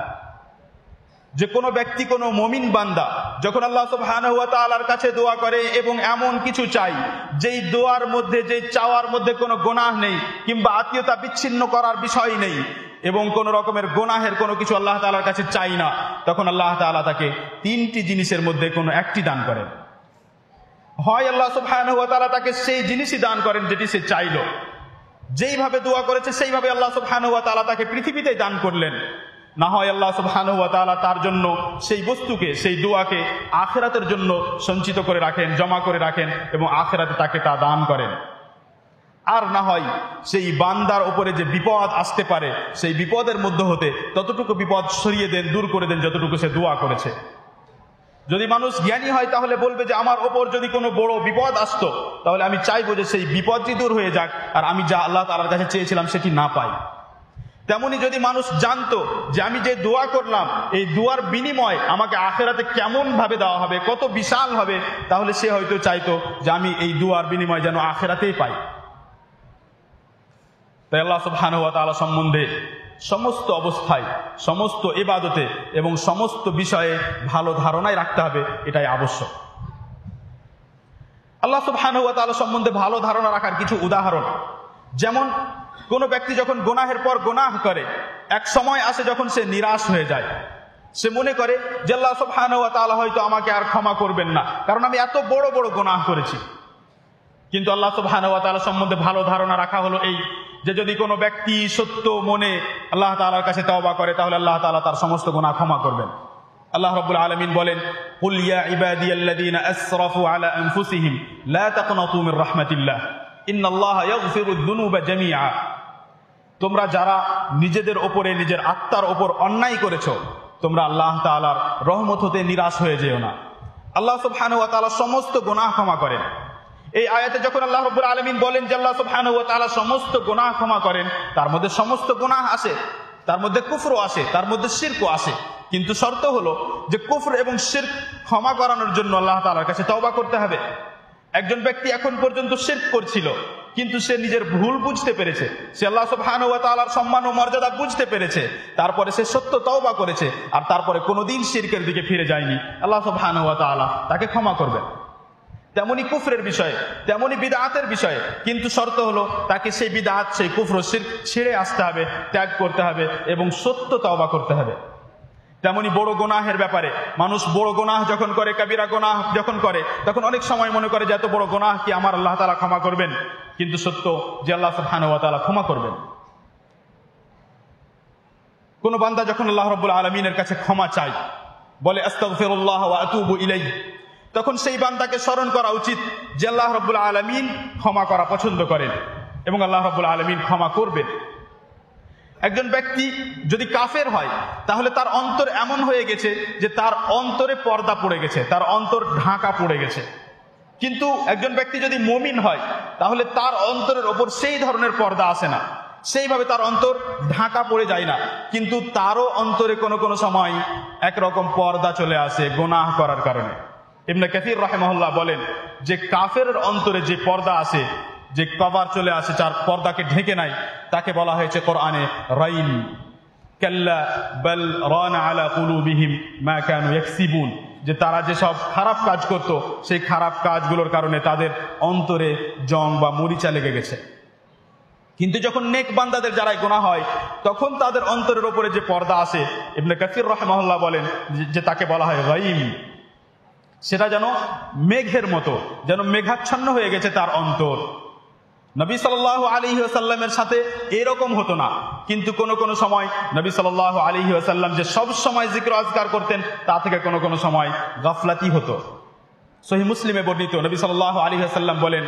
যে কোনো ব্যক্তি, কোনো মুমিন বান্দা যখন আল্লাহ সুবহানাহু ওয়া তাআলার কাছে দোয়া করে এবং এমন কিছু চাই যেই দোয়ার মধ্যে, যেই চাওয়ার মধ্যে কোনো গুনাহ নেই, কিংবা আত্মীয়তা বিচ্ছিন্ন করার বিষয় নেই, এবং কোন রকমের গুনাহের কোনো কিছু আল্লাহ তাআলার কাছে চাই না, তখন আল্লাহ তাআলা তাকে তিনটি জিনিসের মধ্যে কোনো একটি দান করেন। হয় আল্লাহ সুবহানাহু ওয়া তাআলা তাকে সেই জিনিসই দান করেন যেটি সে চাইলো, যেইভাবে দোয়া করেছে সেইভাবে আল্লাহ সুবহানাহু ওয়া তাআলা তাকে পৃথিবীতে দান করলেন। না হয় আল্লাহ সুবহানাহু ওয়া তাআলা তার জন্য সেই বস্তুকে, সেই দোয়াকে আখিরাতের জন্য সঞ্চিত করে রাখেন, জমা করে রাখেন, এবং আখিরাতে তাকে তা দান করেন। আর না হয় সেই বান্দার উপরে যে বিপদ আসতে পারে, সেই বিপদের মধ্যে হতে ততটুকু বিপদ সরিয়ে দেন, দূর করে দেন যতটুকু সে দোয়া করেছে। যদি মানুষ জ্ঞানী হয় তাহলে বলবে যে আমার ওপর যদি কোনো বড় বিপদ আসতো, তাহলে আমি চাইবো যে সেই বিপদটি দূর হয়ে যাক, আর আমি যা আল্লাহ তাআলার কাছে চেয়েছিলাম সেটি না পাই। তেমনি যদি মানুষ জানতো যে আমি যে দোয়া করলাম, এই দোয়ার বিনিময় আমাকে আখিরাতে কেমন ভাবে দেওয়া হবে, কত বিশাল হবে, তাহলে সে হয়তো চাইতো যে আমি এই দোয়ার বিনিময় যেন আখিরাতেই পাই। তাই আল্লাহ সুবহানাহু ওয়া তাআলা সম্বন্ধে সমস্ত অবস্থায়, সমস্ত ইবাদতে এবং সমস্ত বিষয়ে ভালো ধারণাই রাখতে হবে, এটাই আবশ্যক। আল্লাহ সুবহানাহু ওয়া তাআলা সম্বন্ধে ভালো ধারণা রাখার কিছু উদাহরণ, যেমন কোন ব্যক্তি যখন গুনাহের পর গুনাহ করে, এক সময় আসে যখন সে নিরাশ হয়ে যায়, সে মনে করে যে আল্লাহ সুবহানাহু ওয়া তাআলা হয়তো আমাকে আর ক্ষমা করবেন না, কারণ আমি এত বড় বড় গুনাহ করেছি। কিন্তু আল্লাহ সুবহানাহু ওয়া তাআলা সম্বন্ধে ভালো ধারণা রাখা হলো এই, যে যদি কোনো ব্যক্তি সত্য মনে আল্লাহ তাআলার কাছে তওবা করে, তাহলে আল্লাহ তাআলা তার সমস্ত গুনাহ ক্ষমা করবেন। আল্লাহ রাব্বুল আলামিন বলেন, কুল ইয়া ইবাদিয়াল্লাযীনা আসরাফু আলা আনফুসিহিম লা তাকনাতু মির রাহমাতিল্লাহ ইন্নাল্লাহা ইয়াগফিরুয যুনুবা জামিআ। তোমরা যারা নিজেদের ওপরে, নিজের আত্মার ওপর অন্যায় করেছো, তোমরা আল্লাহ তাআলার রহমত হতে নিরাশ হয়ে যেও না। আল্লাহ সুবহানাহু ওয়া তাআলা সমস্ত গুনাহ ক্ষমা করেন। এই আয়াতে যখন আল্লাহ রাব্বুল আলামিন বলেন যে আল্লাহ সুবহানাহু ওয়া তাআলা সমস্ত গুনাহ ক্ষমা করেন, তার মধ্যে সমস্ত গুনাহ আসে, তার মধ্যে কুফরও আসে, তার মধ্যে শিরকও আসে। কিন্তু শর্ত হলো যে কুফর এবং শিরক ক্ষমা করানোর জন্য আল্লাহ তাআলার কাছে তওবা করতে হবে। একজন ব্যক্তি এখন পর্যন্ত শিরক করছিল, কিন্তু সে নিজের ভুল বুঝতে পেরেছে, সে আল্লাহ সুবহানাহু ওয়া তাআলার সম্মান ও মর্যাদা বুঝতে পেরেছে, তারপরে সে সত্য তওবা করেছে, আর তারপরে কোনোদিন শিরকের দিকে ফিরে যায়নি, আল্লাহ সুবহানাহু ওয়া তাআলা তাকে ক্ষমা করবেন। তেমনি কুফরের বিষয়ে, তেমনি বিদআতের বিষয়ে, কিন্তু শর্ত হলো তাকে সেই বিদআত, সেই কুফর, শিরক ছেড়ে আসতে হবে, ত্যাগ করতে হবে এবং সত্য তওবা করতে হবে। তেমনি বড় গুনাহের ব্যাপারে, মানুষ বড় গুনাহ যখন করে, কবিরা গুনাহ যখন করে, তখন অনেক সময় মনে করে যে এত বড় গুনাহ কি আমার আল্লাহ তাআলা ক্ষমা করবেন, কিন্তু সত্য যে আল্লাহ সুবহানাহু ওয়া তাআলা ক্ষমা করবেন। কোন বান্দা যখন আল্লাহ রাব্বুল আলামিনের কাছে ক্ষমা চায়, বলে আস্তাগফিরুল্লাহ ওয়া আতুবু ইলাইহি, তখন সেই বান্দাকে স্মরণ করা উচিত যে আল্লাহ রাব্বুল আলামিন ক্ষমা করা পছন্দ করেন এবং আল্লাহ রাব্বুল আলামিন ক্ষমা করবেন। একজন ব্যক্তি যদি কাফের হয়, তাহলে তার অন্তর এমন হয়ে গেছে যে তার অন্তরে পর্দা পড়ে গেছে, তার অন্তর ঢাকা পড়ে গেছে। কিন্তু একজন ব্যক্তি যদি মুমিন হয়, তাহলে তার অন্তরের ওপর সেই ধরনের পর্দা আসে না, সেইভাবে তার অন্তর ঢাকা পড়ে যায় না, কিন্তু তারও অন্তরে কোনো কোনো সময় একরকম পর্দা চলে আসে গুনাহ করার কারণে। ইবনে কাসির রাহিমাহুল্লাহ বলেন যে কাফের অন্তরে যে পর্দা আসে, যে কভার চলে আসে, যার পর্দাকে ঢেকে নাই, তাকে বলা হয়েছে কোরআনে রাইন, কাল্লা বাল রানা আলা কুলুবিহিম মা কানু ইয়াকসিবুন, যে তারা যে সব খারাপ কাজ করত, সেই খারাপ কাজগুলোর কারণে তাদের অন্তরে জং বা মরিচা লেগে গেছে। কিন্তু যখন নেক বান্দাদের যারাই গুনাহ হয়, তখন তাদের অন্তরের উপরে যে পর্দা আসে, ইবনে কাসির রাহিমাহুল্লাহ বলেন যে তাকে বলা হয় গায়ম। সেটা যেন মেঘের মতো, যেন মেঘাচ্ছন্ন হয়ে গেছে তার অন্তর। নবী সাল্লাল্লাহু আলাইহি ওয়াসাল্লামের সাথে এরকম হতো না, কিন্তু কোন কোন সময় নবী সাল্লাল্লাহু আলাইহি ওয়াসাল্লাম যে সব সময় জিকির আজকার করতেন, তা থেকে কোন কোন সময় গাফলাতি হতো। সহিহ মুসলিমে বর্ণিত, নবী সাল্লাল্লাহু আলাইহি ওয়াসাল্লাম বলেন,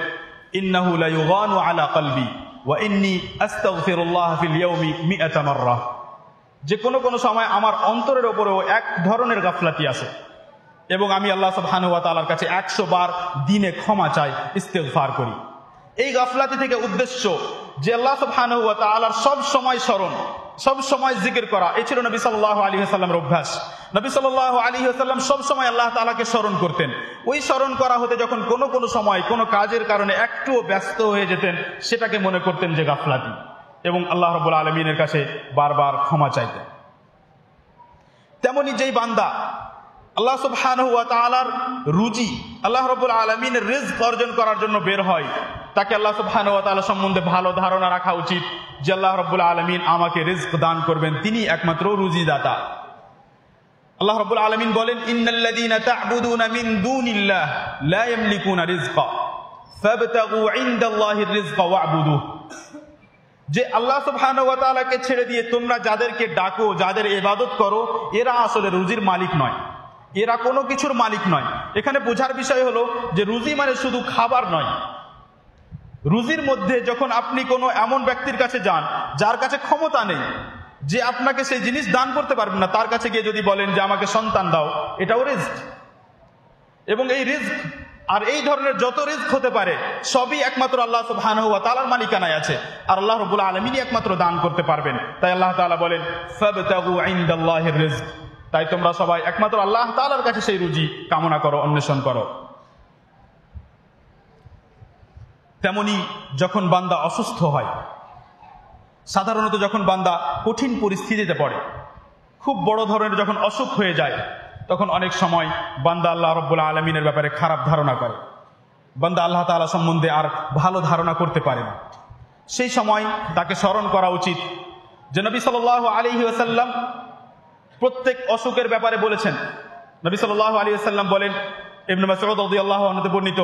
ইন্নাহু লা ইউগানু আলা কলবি ওয়া ইন্নী আস্তাগফিরুল্লাহ ফিল ইয়াউমি 100 মাররা, যে কোন কোন সময় আমার অন্তরের উপরেও এক ধরনের গাফলাতি আসে এবং আমি আল্লাহ সুবহানাহু ওয়া তাআলার কাছে 100 বার দিনে ক্ষমা চাই, ইস্তেগফার করি। এই গাফলাতি থেকে উদ্দেশ্য যে আল্লাহ সুবহানাহু ওয়া তাআলার সব সময় স্মরণ, সব সময় জিকির করা। এই ছিল নবী সাল্লাল্লাহু আলাইহি ওয়াসাল্লামের অভ্যাস। নবী সাল্লাল্লাহু আলাইহি ওয়াসাল্লাম সব সময় আল্লাহ তাআলাকে স্মরণ করতেন। ওই স্মরণ করা হতে যখন কোনো কোনো সময় কোনো কাজের কারণে একটুও ব্যস্ত হয়ে যেতেন, সেটাকে মনে করতেন যে গাফলাতি এবং আল্লাহ রাব্বুল আলামিনের কাছে বারবার ক্ষমা চাইতেন। তেমনি যেই বান্দা আল্লাহ সুবহানাহু ওয়া তাআলার রুজি, আল্লাহ রাব্বুল আলামিনের রিজক অর্জন করার জন্য বের হয়, তাকে আল্লাহ সুবহানাহু ওয়া তাআলা সম্বন্ধে ভালো ধারণা রাখা উচিত যে আল্লাহ রাব্বুল আলামিন আমাকে রিজক দান করবেন, তিনি একমাত্র রুজিদাতা। আল্লাহ রাব্বুল আলামিন বলেন, ইন্নাল্লাযীনা তা'বুদুনা মিন দুনিল্লাহ লা ইয়ামলিকুনা রিজকা ফাবতাগু ইনদাল্লাহির রিজকা ওয়া'বুদুহু, যে আল্লাহ সুবহানাহু ওয়া তাআলাকে ছেড়ে দিয়ে তোমরা যাদেরকে ডাকো, যাদের ইবাদত করো, এরা আসলে রুজির মালিক নয়, এরা কোনো কিছুর মালিক নয়। এখানে বোঝার বিষয় হলো যে রুজি মানে শুধু খাবার নয়। রুজির মধ্যে যখন আপনি কোনো এমন ব্যক্তির কাছে যান যার কাছে ক্ষমতা নেই, যে আপনাকে সেই জিনিস দান করতে পারবেন না, তার কাছে গিয়ে যদি বলেন যে আমাকে সন্তান দাও, এটাও রিজক। এবং এই রিজক আর এই ধরনের যত রিজক হতে পারে সবই একমাত্র আল্লাহ সুবহানাহু ওয়া তাআলার মালিকানায় আছে, আর আল্লাহ রাব্বুল আলামিনই একমাত্র দান করতে পারবেন। তাই আল্লাহ তাআলা বলেন, ফাবতাগু ইনদাল্লাহির রিজক, তাই তোমরা সবাই একমাত্র আল্লাহ তাআলার কাছে সেই রুজি কামনা করো, অন্বেষণ করো। তেমনি যখন বান্দা অসুস্থ হয়, সাধারণত যখন বান্দা কঠিন পরিস্থিতিতে পড়ে, খুব বড় ধরনের যখন অসুখ হয়ে যায়, তখন অনেক সময় বান্দা আল্লাহ রাব্বুল আলামিনের ব্যাপারে খারাপ ধারণা করে, বান্দা আল্লাহ তাআলা সম্বন্ধে আর ভালো ধারণা করতে পারে না। সেই সময় তাকে স্মরণ করা উচিত যে নবী সাল্লাল্লাহু আলাইহি ওয়াসাল্লাম প্রত্যেক অসুখের ব্যাপারে বলেছেন। নবী সাল্লাল্লাহু আলাইহি ওয়াসাল্লাম বলেন, ইবনে মাসউদ রাদিয়াল্লাহু আনহু থেকে বর্ণিত,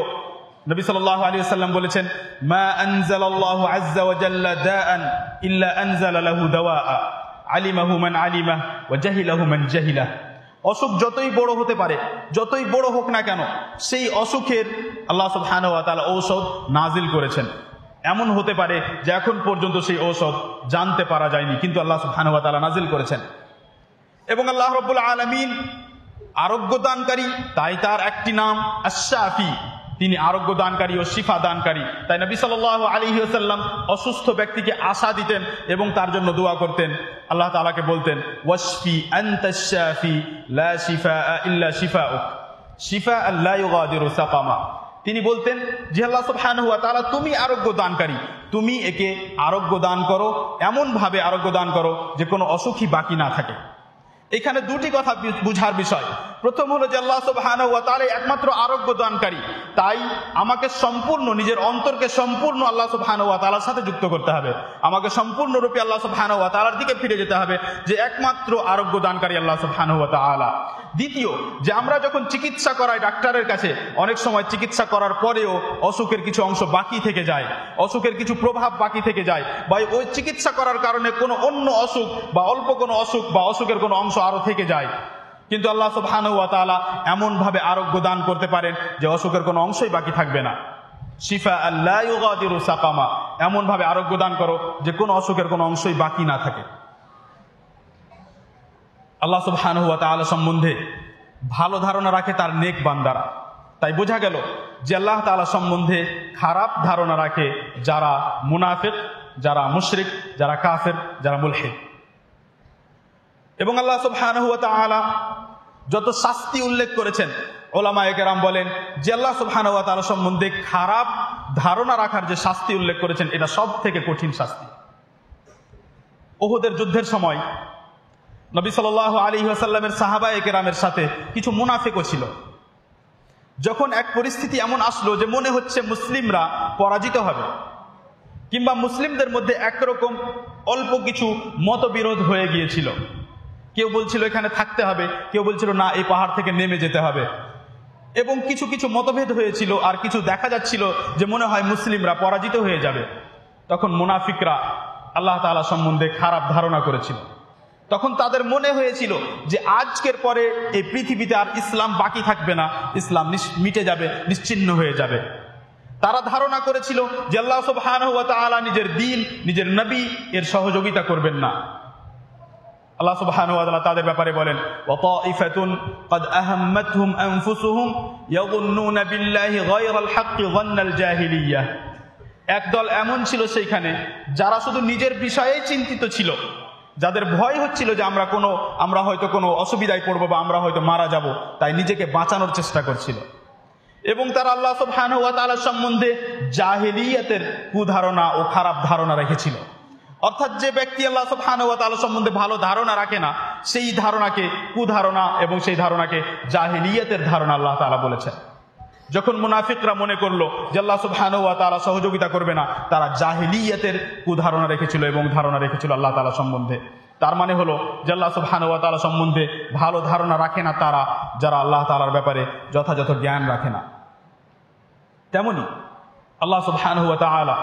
নবী সাল্লাল্লাহু আলাইহি ওয়াসাল্লাম বলেছেন, মা আনজালাল্লাহু আযজা ওয়া জাল্লা দাআন ইল্লা আনজালা লাহু দাওয়াআ আলিমাহু মান আলিমাহ ওয়া জাহিলাহু মান জাহিলাহ। অসুখ যতই বড় হতে পারে, যতই বড় হোক না কেন, সেই অসুখের আল্লাহ সুবহানাহু ওয়া তাআলা ঔষধ নাজিল করেছেন। এমন হতে পারে যে এখন পর্যন্ত সেই ঔষধ জানতে পারা যায়নি, কিন্তু আল্লাহ সুবহানাহু ওয়া তাআলা নাজিল করেছেন। এবং আল্লাহ রাব্বুল আলামিন আরোগ্য দানকারী, তাই তার একটি নাম আশ-শাফি, তিনি আরোগ্য দানকারী ও শিফা দানকারী। তাই নবী সাল্লাল্লাহু আলাইহি ওয়াসাল্লাম অসুস্থ ব্যক্তিকে আশা দিতেন এবং তার জন্য দোয়া করতেন। আল্লাহ তাআলাকে বলতেন, ওয়াশফি আনতাশ শাফি লা শিফাআ ইল্লা শিফাউক শিফাআন লা ইউগাদিরু সাকামা। তিনি বলতেন যে আল্লাহ সুবহানাহু ওয়া তাআলা তুমি আরোগ্য দানকারী, তুমি একে আরোগ্য দান করো, এমন ভাবে আরোগ্য দান করো যে কোনো অসুখই বাকি না থাকে। এখানে দুটি কথা বুঝার বিষয়। প্রথম হলো যে আল্লাহ সুবহানাহু ওয়া তাআলা একমাত্র আরোগ্য দানকারী, তাই আমাকে সম্পূর্ণ নিজের অন্তরকে সম্পূর্ণ আল্লাহ সুবহানাহু ওয়া তাআলার সাথে যুক্ত করতে হবে। আমাকে সম্পূর্ণরূপে আল্লাহ সুবহানাহু ওয়া তাআলার দিকে ফিরে যেতে হবে যে একমাত্র আরোগ্য দানকারী আল্লাহ সুবহানাহু ওয়া তাআলা। দ্বিতীয়, যে আমরা যখন চিকিৎসা করাই ডাক্তারের কাছে, অনেক সময় চিকিৎসা করার পরেও অসুখের কিছু অংশ বাকি থেকে যায়, অসুখের কিছু প্রভাব বাকি থেকে যায়, বা ওই চিকিৎসা করার কারণে কোনো অন্য অসুখ বা অল্প কোনো অসুখ বা অসুখের কোনো অংশ আরো থেকে যায়। কিন্তু আল্লাহ সুবহানাহু ওয়া তাআলা এমন ভাবে আরোগ্য দান করতে পারেন যে অসুখের কোনো অংশই বাকি থাকবে না। শিফা লা ইউগাদিরু সাকামা, এমন ভাবে আরোগ্য দান করো যে কোনো অসুখের কোনো অংশই বাকি না থাকে। আল্লাহ সুবহানাহু ওয়া তাআলা সম্বন্ধে ভালো ধারণা রাখে তার নেক বান্দারা। তাই বোঝা গেল যে আল্লাহ তাআলা সম্বন্ধে খারাপ ধারণা রাখে যারা মুনাফিক, যারা মুশরিক, যারা কাফের, যারা মুলহিদ। এবং আল্লাহ সুবহানাহু ওয়া তাআলা যত শাস্তি উল্লেখ করেছেন, উলামায়ে কেরাম বলেন যে আল্লাহ সুবহানাহু ওয়া তাআলা সম্বন্ধে খারাপ ধারণা রাখার যে শাস্তি উল্লেখ করেছেন, এটা সব থেকে কঠিন শাস্তি। উহুদের যুদ্ধের সময় নবী সাল্লাল্লাহু আলাইহি ওয়াসাল্লামের সাহাবায়ে কেরামের সাথে কিছু মুনাফিকও ছিল। যখন এক পরিস্থিতি এমন আসলো যে মনে হচ্ছে মুসলিমরা পরাজিত হবে, কিংবা মুসলিমদের মধ্যে একরকম অল্প কিছু মতবিরোধ হয়ে গিয়েছিল, কেউ বলছিল এখানে থাকতে হবে, কেউ বলছিল না এই পাহাড় থেকে নেমে যেতে হবে, এবং কিছু কিছু মতভেদ হয়েছিল, আর কিছু দেখা যাচ্ছিল যে মনে হয় মুসলিমরা পরাজিত হয়ে যাবে। তখন মুনাফিকরা আল্লাহ তাআলা সম্বন্ধে খারাপ ধারণা করেছিল। তখন তাদের মনে হয়েছিল যে আজকের পরে এই পৃথিবীতে আর ইসলাম বাকি থাকবে না, ইসলাম মিটে যাবে, নিশ্চিহ্ন হয়ে যাবে। তারা ধারণা করেছিল যে আল্লাহ সুবহানাহু ওয়া তাআলা নিজের দ্বীন, নিজের নবী এর সহযোগিতা করবেন না। আল্লাহ সুবহানাহু ওয়া তাআলা তাদের ব্যাপারে বলেন, ওয়া তাইফাতুন ক্বাদ আহাম্মাতহুম আনফুসুহুম ইয়াযুন্নুনা বিল্লাহি গায়রাল হাক্কি যান্নাল জাহিলিয়াহ। একদল এমন ছিল সেইখানে যারা শুধু নিজের বিষয়েই চিন্তিত ছিল, যাদের ভয় হচ্ছিল যে আমরা হয়তো কোনো অসুবিধায় পড়বো বা আমরা হয়তো মারা যাব, তাই নিজেকে বাঁচানোর চেষ্টা করছিল। এবং তারা আল্লাহ সুবহানাহু ওয়া তাআলা সম্বন্ধে জাহেলিয়াতের কুধারণা ও খারাপ ধারণা রেখেছিল। অর্থাৎ যে ব্যক্তি আল্লাহ সুবহানাহু ওয়া তাআলা সম্বন্ধে ভালো ধারণা রাখে না, সেই ধারণাকে কুধারণা এবং সেই ধারণাকে জাহেলিয়াতের ধারণা আল্লাহ তাআলা বলেছেন। যখন মুনাফিকরা মনে করলো যে আল্লাহ সুবহানাহু ওয়া তাআলা সহযোগিতা করবে না, তারা জাহেলিয়াতের কুধারণা রেখেছিল এবং ধারণা রেখেছিল আল্লাহ তাআলা সম্বন্ধে। তার মানে হলো যে আল্লাহ সুবহানাহু ওয়া তাআলা সম্বন্ধে ভালো ধারণা রাখে না তারা, যারা আল্লাহ তাআলার ব্যাপারে যথাযথ জ্ঞান রাখে না। তেমনি আল্লাহ সুবহানাহু ওয়া তাআলা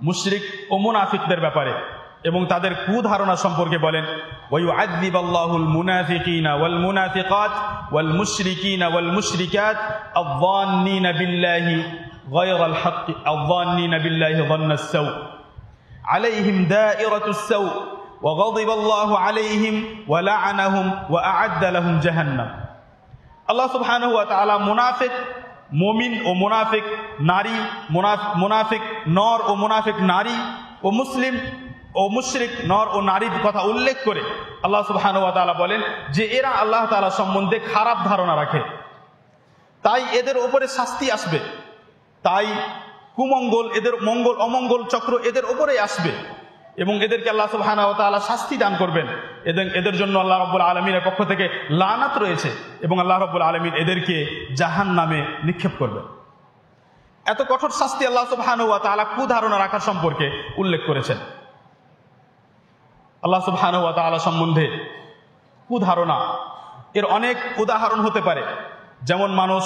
মুশরিক ও মুনাফিকদের ব্যাপারে এবং তাদের কুধারণা সম্পর্কে বলেন, ওয়ায়ুআযযিবুল্লাহুল মুনাফিকিনা ওয়াল মুনাফিকাত ওয়াল মুশরিকিনা ওয়াল মুশরিকাত আয-যান্নিনা বিল্লাহি গায়রাল হাক্কি আয-যান্নিনা বিল্লাহি যান্নাস সাউ আলাইহিম দাইরাতুস সাউ ওয়া গাযিবাল্লাহু আলাইহিম ওয়া লা'আনাহুম ওয়া আ'আদ্দা লাহুম জাহান্নাম। আল্লাহ সুবহানাহু ওয়া তাআলা মুনাফিক মুমিন ও মুনাফিক নারী, মুনাফিক নর ও মুনাফিক নারী ও মুসলিম ও মুশরিক নর ও নারীর কথা উল্লেখ করে আল্লাহ সুবহানাহু ওয়া তাআলা বলেন যে এরা আল্লাহ তাআলা সম্বন্ধে খারাপ ধারণা রাখে, তাই এদের উপরে শাস্তি আসবে, তাই কুমঙ্গল, এদের মঙ্গল অমঙ্গল চক্র এদের উপরেই আসবে এবং এদেরকে আল্লাহ সুবহানাহু ওয়া তাআলা শাস্তি দান করবেন। এদের জন্য আল্লাহ রাব্বুল আলামিনের পক্ষ থেকে লানাত রয়েছে এবং আল্লাহ রাব্বুল আলামিন এদেরকে জাহান্নামে নিক্ষেপ করবেন। এত কঠোর শাস্তি আল্লাহ সুবহানাহু ওয়া তাআলা কুধারণা রাখার সম্পর্কে উল্লেখ করেছেন। আল্লাহ সুবহানাহু ওয়া তাআলা সম্বন্ধে কুধারণা এর অনেক উদাহরণ হতে পারে। যেমন মানুষ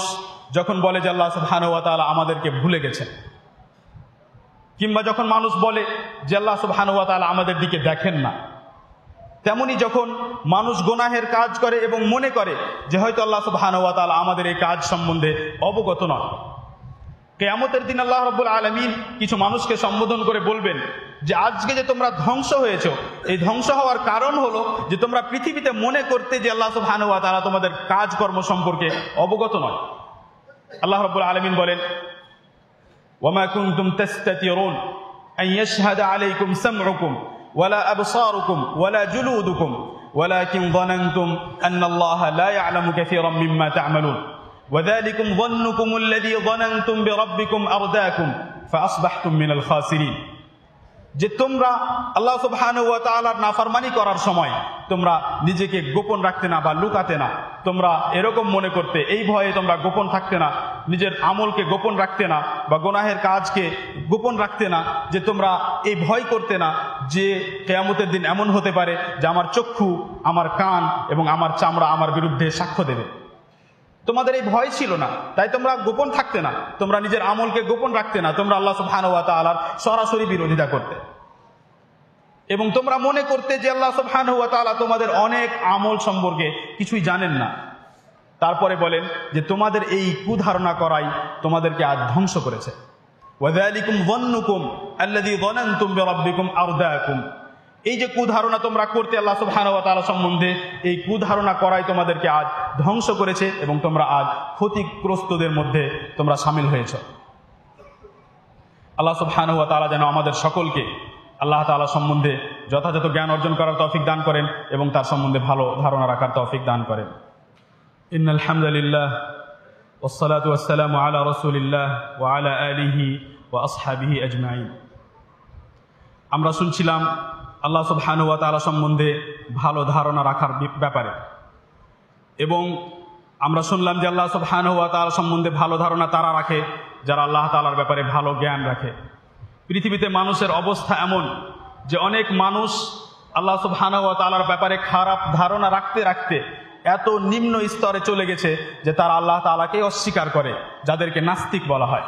যখন বলে যে আল্লাহ সুবহানাহু ওয়া তাআলা আমাদেরকে ভুলে গেছেন, কিংবা যখন মানুষ বলে যে আল্লাহ সুবহানাহু ওয়া তাআলা আমাদের দিকে দেখেন না। তেমনি যখন মানুষ গুনাহের কাজ করে এবং মনে করে যে হয়তো আল্লাহ সুবহানাহু ওয়া তাআলা আমাদের এই কাজ সম্বন্ধে অবগত নন, কিয়ামতের দিন আল্লাহ রাব্বুল আলামিন কিছু মানুষকে সম্বোধন করে বলবেন যে আজকে যে তোমরা ধ্বংস হয়েছো, এই ধ্বংস হওয়ার কারণ হলো যে তোমরা পৃথিবীতে মনে করতে যে আল্লাহ সুবহানাহু ওয়া তাআলা তোমাদের কাজকর্ম সম্পর্কে অবগত নয়। আল্লাহ রাব্বুল আলামিন বলেন, ওয়ামা কুনতুম তাস্তাতিরুন আন ইয়াশহাদা আলাইকুম সামউকুম ওয়ালা আবসারুকুম ওয়ালা জুলুদুকুম ওয়ালাকিন যানানতুম আন্নাল্লাহা লা ইয়ালামু কাসীরাম মিম্মা তা'মালুন ওয়াযালিকুম যান্নুকুমুল্লাযী যানানতুম বিরাব্বিকুম আরদাকুম ফাআসবাহতুম মিনাল খাসিরিন। যে তোমরা আল্লাহ সুবহানাহু ওয়া তাআলার নাফরমানি করার সময় তোমরা নিজেকে গোপন রাখতে না বা লুকাতে না, তোমরা এরকম মনে করতে, এই ভয়ে তোমরা গোপন থাকতে না, নিজের আমলকে গোপন রাখতে না বা গুনাহের কাজকে গোপন রাখতে না, যে তোমরা এই ভয় করতে না যে কিয়ামতের দিন এমন হতে পারে যে আমার চক্ষু, আমার কান এবং আমার চামড়া আমার বিরুদ্ধে সাক্ষ্য দেবে। তোমাদের এই ভয় ছিল না, তাই তোমরা গোপন থাকতে না, তোমরা নিজের আমলকে গোপন রাখতে না, তোমরা আল্লাহ সুবহানাহু ওয়া তাআলার সরাসরি বিরোধিতা করতে এবং তোমরা মনে করতে যে আল্লাহ সুবহানাহু ওয়া তাআলা তোমাদের অনেক আমল সম্পর্কে কিছুই জানেন না। তারপরে বলেন যে তোমাদের এই কুধারণা করাই তোমাদেরকে আজ ধ্বংস করেছে। ওয়াযালিকুম যান্নুকুম আল্লাযী যানানতুম বিরাব্বিকুম আরদাকুম, এই যে কুধারণা তোমরা করতে আল্লাহ সুবহানাহু ওয়া তাআলা সম্বন্ধে, এই কুধারণা করাই তোমাদেরকে আজ ধ্বংস করেছে এবং তোমরা আজ ক্ষতিগ্রস্তদের মধ্যে তোমরা শামিল হয়েছ। আল্লাহ সুবহানাহু ওয়া তাআলা যেন আমাদের সকলকে আল্লাহ তাআলা সম্বন্ধে যথাযথ জ্ঞান অর্জন করার তৌফিক দান করেন এবং তার সম্বন্ধে ভালো ধারণা রাখার তৌফিক দান করেন। ইন্নাল হামদুলিল্লাহ ওয়াসসালাতু ওয়াসসালামু আলা রাসূলিল্লাহ ওয়া আলা আলিহি ওয়া আসহাবিহি আজমাইন। আমরা শুনছিলাম আল্লাহ সুবহানাহু ওয়া তাআলা সম্বন্ধে ভালো ধারণা রাখার ব্যাপারে, এবং আমরা শুনলাম যে আল্লাহ সুবহানাহু ওয়া তাআলা সম্বন্ধে ভালো ধারণা তারা রাখে যারা আল্লাহ তাআলার ব্যাপারে ভালো জ্ঞান রাখে। পৃথিবীতে মানুষের অবস্থা এমন যে অনেক মানুষ আল্লাহ সুবহানাহু ওয়া তাআলার ব্যাপারে খারাপ ধারণা রাখতে রাখতে এত নিম্ন স্তরে চলে গেছে যে তারা আল্লাহ তাআলাকে অস্বীকার করে, যাদেরকে নাস্তিক বলা হয়।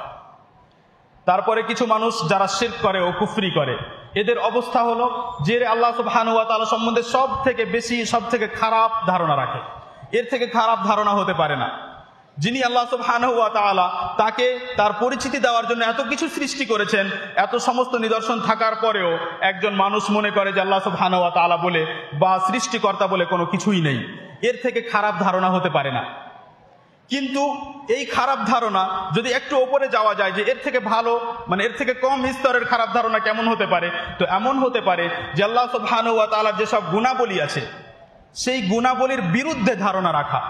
তারপরে কিছু মানুষ যারা শিরক করে ও কুফরি করে, এদের অবস্থা হলো যে আল্লাহ সুবহানাহু ওয়া তাআলা সম্বন্ধে সব থেকে খারাপ ধারণা রাখে, এর থেকে খারাপ ধারণা হতে পারে না। যিনি আল্লাহ সুবহানাহু ওয়া তাআলা তাকে তার পরিচিতি দেওয়ার জন্য এত কিছু সৃষ্টি করেছেন, এত সমস্ত নিদর্শন থাকার পরেও একজন মানুষ মনে করে যে আল্লাহ সুবহানাহু ওয়া তাআলা বলে বা সৃষ্টিকর্তা বলে কোনো কিছুই নেই, এর থেকে খারাপ ধারণা হতে পারে না। কিন্তু এই খারাপ ধারণা যদি একটু ওপরে যাওয়া যায় যে এর থেকে ভালো, মানে এর থেকে কম স্তরের খারাপ ধারণা কেমন হতে পারে, তো এমন হতে পারে যে আল্লাহ সুবহানাহু ওয়া তাআলার যেসব গুণাবলী আছে সেই গুণাবলীর বিরুদ্ধে ধারণা রাখা।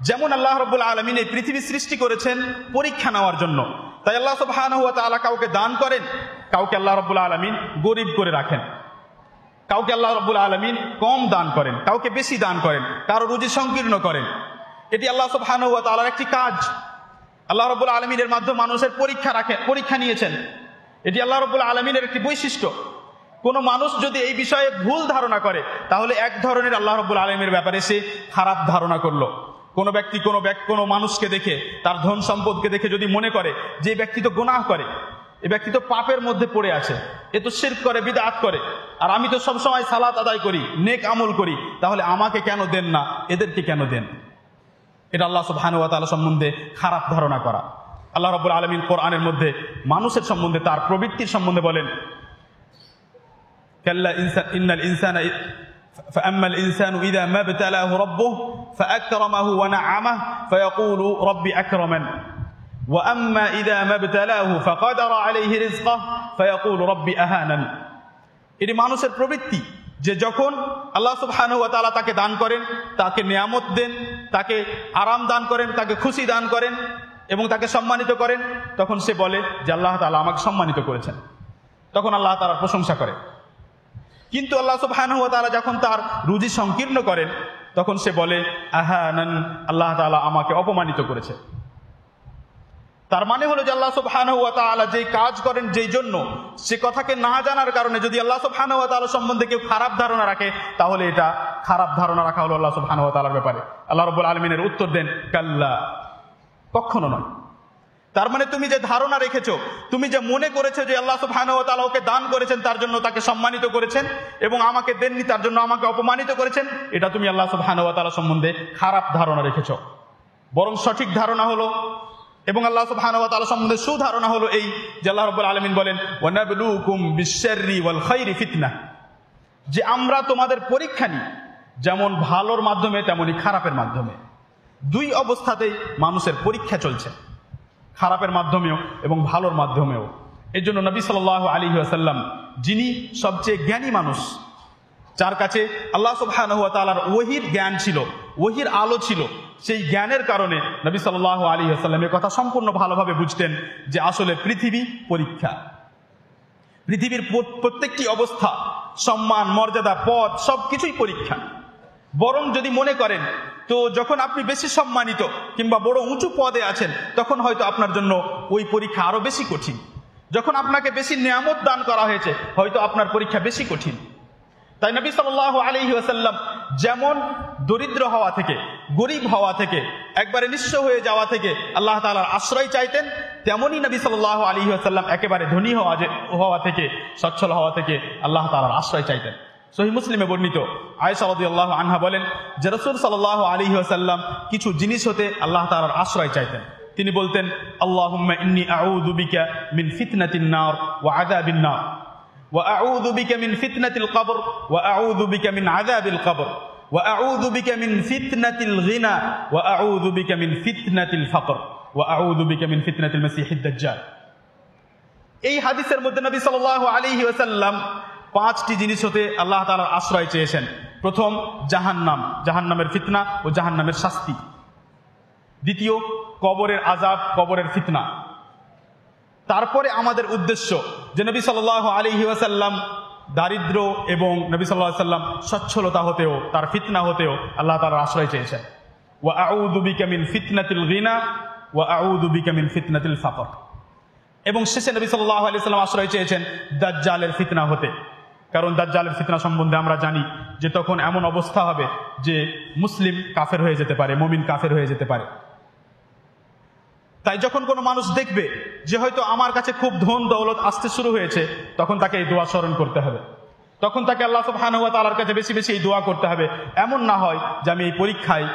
যেমন আল্লাহ রাব্বুল আলামিন এই পৃথিবী সৃষ্টি করেছেন পরীক্ষা নেওয়ার জন্য, তাই আল্লাহ সুবহানাহু ওয়া তাআলা কাউকে দান করেন, কাউকে আল্লাহ রাব্বুল আলামিন গরিব করে রাখেন, কাউকে আল্লাহ রাব্বুল আলামিন কম দান করেন, কাউকে বেশি দান করেন, কারো রুজি সংকীর্ণ করেন। এটি আল্লাহ সুবহানাহু ওয়া তাআলার একটি কাজ। আল্লাহ রাব্বুল আলামিনের মাধ্যমে মানুষের পরীক্ষা নিয়েছেন। এটি আল্লাহ রাব্বুল আলামিনের একটি বৈশিষ্ট্য। কোনো মানুষ যদি এই বিষয়ে ভুল ধারণা করে তাহলে এক ধরনের আল্লাহ রাব্বুল আলামিনের ব্যাপারে সে খারাপ ধারণা করলো। কোনো ব্যক্তি কোনো মানুষকে দেখে, তার ধন সম্পদকে দেখে যদি মনে করে যে এই ব্যক্তি তো গুনাহ করে, এই ব্যক্তি তো পাপের মধ্যে পড়ে আছে, এ তো শিরক করে, বিদআত করে, আর আমি তো সবসময় সালাত আদায় করি, নেক আমল করি, তাহলে আমাকে কেন দেন না, এদেরকে কেন দেন? এটা আল্লাহ সুবহানাহু ওয়া তাআলা সম্বন্ধে খারাপ ধারণা করা। আল্লাহ রাব্বুল আলামিন কোরআনের মধ্যে মানুষের সম্বন্ধে, তার প্রবৃত্তির সম্বন্ধে বলেন, কাল্লা ইন্নাল ইনসানা فأما الإنسان إذا ما ابتلاه ربه فأكرمه ونعمه فيقول ربي أكرمن وأما إذا ما ابتلاه فقدر عليه رزقه فيقول ربي أهانن। এটি মানুষের প্রবৃত্তি যে যখন আল্লাহ সুবহানাহু ওয়া তাআলা তাকে দান করেন, তাকে নিয়ামত দেন, তাকে আরাম দান করেন, তাকে খুশি দান করেন এবং তাকে সম্মানিত করেন, তখন সে বলে যে আল্লাহ তাআলা আমাকে সম্মানিত করেছেন, তখন আল্লাহ তাআলার প্রশংসা করে। কিন্তু আল্লাহ সুবহানাহু ওয়া তাআলা যখন তার রুজি সংকীর্ণ করেন তখন সে বলে আহানান, আল্লাহ তাআলা আমাকে অপমানিত করেছে। তার মানে হলো যে আল্লাহ সুবহানাহু ওয়া তাআলা যেই কাজ করেন, যেই জন্য, সে কথাকে না জানার কারণে যদি আল্লাহ সুবহানাহু ওয়া তাআলা সম্বন্ধে কেউ খারাপ ধারণা রাখে তাহলে এটা খারাপ ধারণা রাখা হলো আল্লাহ সুবহানাহু ওয়া তাআলার ব্যাপারে। আল্লাহ রাব্বুল আলামিনের উত্তর দেন, কাল্লা, কখনো নয়। তার মানে তুমি যে ধারণা রেখেছো, তুমি যে মনে করেছো যে আল্লাহ সুবহানাহু ওয়া তাআলা ওকে দান করেছেন তার জন্য তাকে সম্মানিত করেছেন এবং আমাকে দেননি তার জন্য আমাকে অপমানিত করেছেন, এটা তুমি আল্লাহ সুবহানাহু ওয়া তাআলা সম্বন্ধে খারাপ ধারণা রেখেছো। বরং সঠিক ধারণা হলো এবং আল্লাহ সুবহানাহু ওয়া তাআলা সম্বন্ধে সুধারণা হলো এই যে আল্লাহ রাব্বুল আলামিন বলেন, ওয়া নাবলুকুম বিশ-শাররি ওয়াল খাইরি ফিতনাহ, যে আমরা তোমাদের পরীক্ষা নিই যেমন ভালোর মাধ্যমে তেমনি খারাপের মাধ্যমে। দুই অবস্থাতেই মানুষের পরীক্ষা চলছে, খারাপের মাধ্যমেও এবং ভালোর মাধ্যমেও। এর জন্য নবী সাল্লাল্লাহু আলাইহি ওয়াসাল্লাম, যিনি সবচেয়ে জ্ঞানী মানুষ, যার কাছে আল্লাহ সুবহানাহু ওয়া তাআলার ওহীর জ্ঞান ছিল, ওহীর আলো ছিল, সেই জ্ঞানের কারণে নবী সাল্লাল্লাহু আলাইহি ওয়াসাল্লাম এর কথা সম্পূর্ণ ভালোভাবে বুঝতেন যে আসলে পৃথিবী পরীক্ষা। পৃথিবীর প্রত্যেকটি অবস্থা, সম্মান, মর্যাদা, পদ সবকিছুই পরীক্ষা। বরং যদি মনে করেন, তো যখন আপনি বেশি সম্মানিত কিংবা বড় উঁচু পদে আছেন, তখন হয়তো আপনার জন্য ওই পরীক্ষা আরো বেশি কঠিন। যখন আপনাকে বেশি নিয়ামত দান করা হয়েছে, হয়তো আপনার পরীক্ষা বেশি কঠিন। তাই নবী সাল্লাল্লাহু আলাইহি ওয়াসাল্লাম যেমন দরিদ্র হওয়া থেকে, গরিব হওয়া থেকে, একবারে নিঃস্ব হয়ে যাওয়া থেকে আল্লাহ তাআলার আশ্রয় চাইতেন, তেমনই নবী সাল্লাল্লাহু আলাইহি ওয়াসাল্লাম একেবারে ধনী হওয়া থেকে, সচ্ছল হওয়া থেকে আল্লাহ তাআলার আশ্রয় চাইতেন। সহিহ মুসলিমে বর্ণিত আয়েশা রাদিয়াল্লাহু আনহা বলেন যে রাসূল সাল্লাল্লাহু আলাইহি ওয়াসাল্লাম কিছু জিনিস হতে আল্লাহ তাআলার আশ্রয় চাইতেন। তিনি বলতেন, আল্লাহুম্মা ইন্নী আউযু বিকা মিন ফিতনাতিন নার ওয়া আযাবিন নার ওয়া আউযু বিকা মিন ফিতনাতিল কবর ওয়া আউযু বিকা মিন আযাবিল কবর ওয়া আউযু বিকা মিন ফিতনাতিল গিনা ওয়া আউযু বিকা মিন ফিতনাতিল ফাকর ওয়া আউযু বিকা মিন ফিতনাতিল মাসীহিদ দাজ্জাল। এই হাদিসের মধ্যে নবী সাল্লাল্লাহু আলাইহি ওয়াসাল্লাম 5টি জিনিস হতে আল্লাহ তাআলার আশ্রয় চেয়েছেন। প্রথম, জাহান্নাম, জাহান্নামের ফিতনা ও জাহান্নামের শাস্তি। দ্বিতীয়, কবরের আযাব, কবরের ফিতনা। তারপরে আমাদের উদ্দেশ্য যে নবী সাল্লাল্লাহু আলাইহি ওয়াসাল্লাম দারিদ্র এবং নবী সাল্লাল্লাহু আলাইহি ওয়াসাল্লাম সচ্ছলতা হতেও, তার ফিতনা হতেও আল্লাহ তাআলার আশ্রয় চেয়েছেন। ওয়া আউযু বিকা মিন ফিতনাতিল গিনা ওয়া আউযু বিকা মিন ফিতনাতিল ফাকর। এবং শেষে নবী সাল্লাল্লাহু আলাইহি ওয়াসাল্লাম আশ্রয় চেয়েছেন দাজ্জালের ফিতনা হতে। কারণ দাজ্জালের ফিতনা সম্বন্ধে আমরা জানি যে তখন এমন অবস্থা হবে যে মুসলিম কাফের হয়ে যেতে পারে, মুমিন কাফের হয়ে যেতে পারে। তাই যখন কোনো মানুষ দেখবে যে হয়তো আমার কাছে খুব ধন দৌলত আসতে শুরু হয়েছে, তখন তাকে এই দোয়া স্মরণ করতে হবে। তখন তাকে আল্লাহ সুবহানাহু ওয়া তাআলার কাছে বেশি বেশি এই দোয়া করতে হবে। এমন না হয় যে আমি এই পরীক্ষায়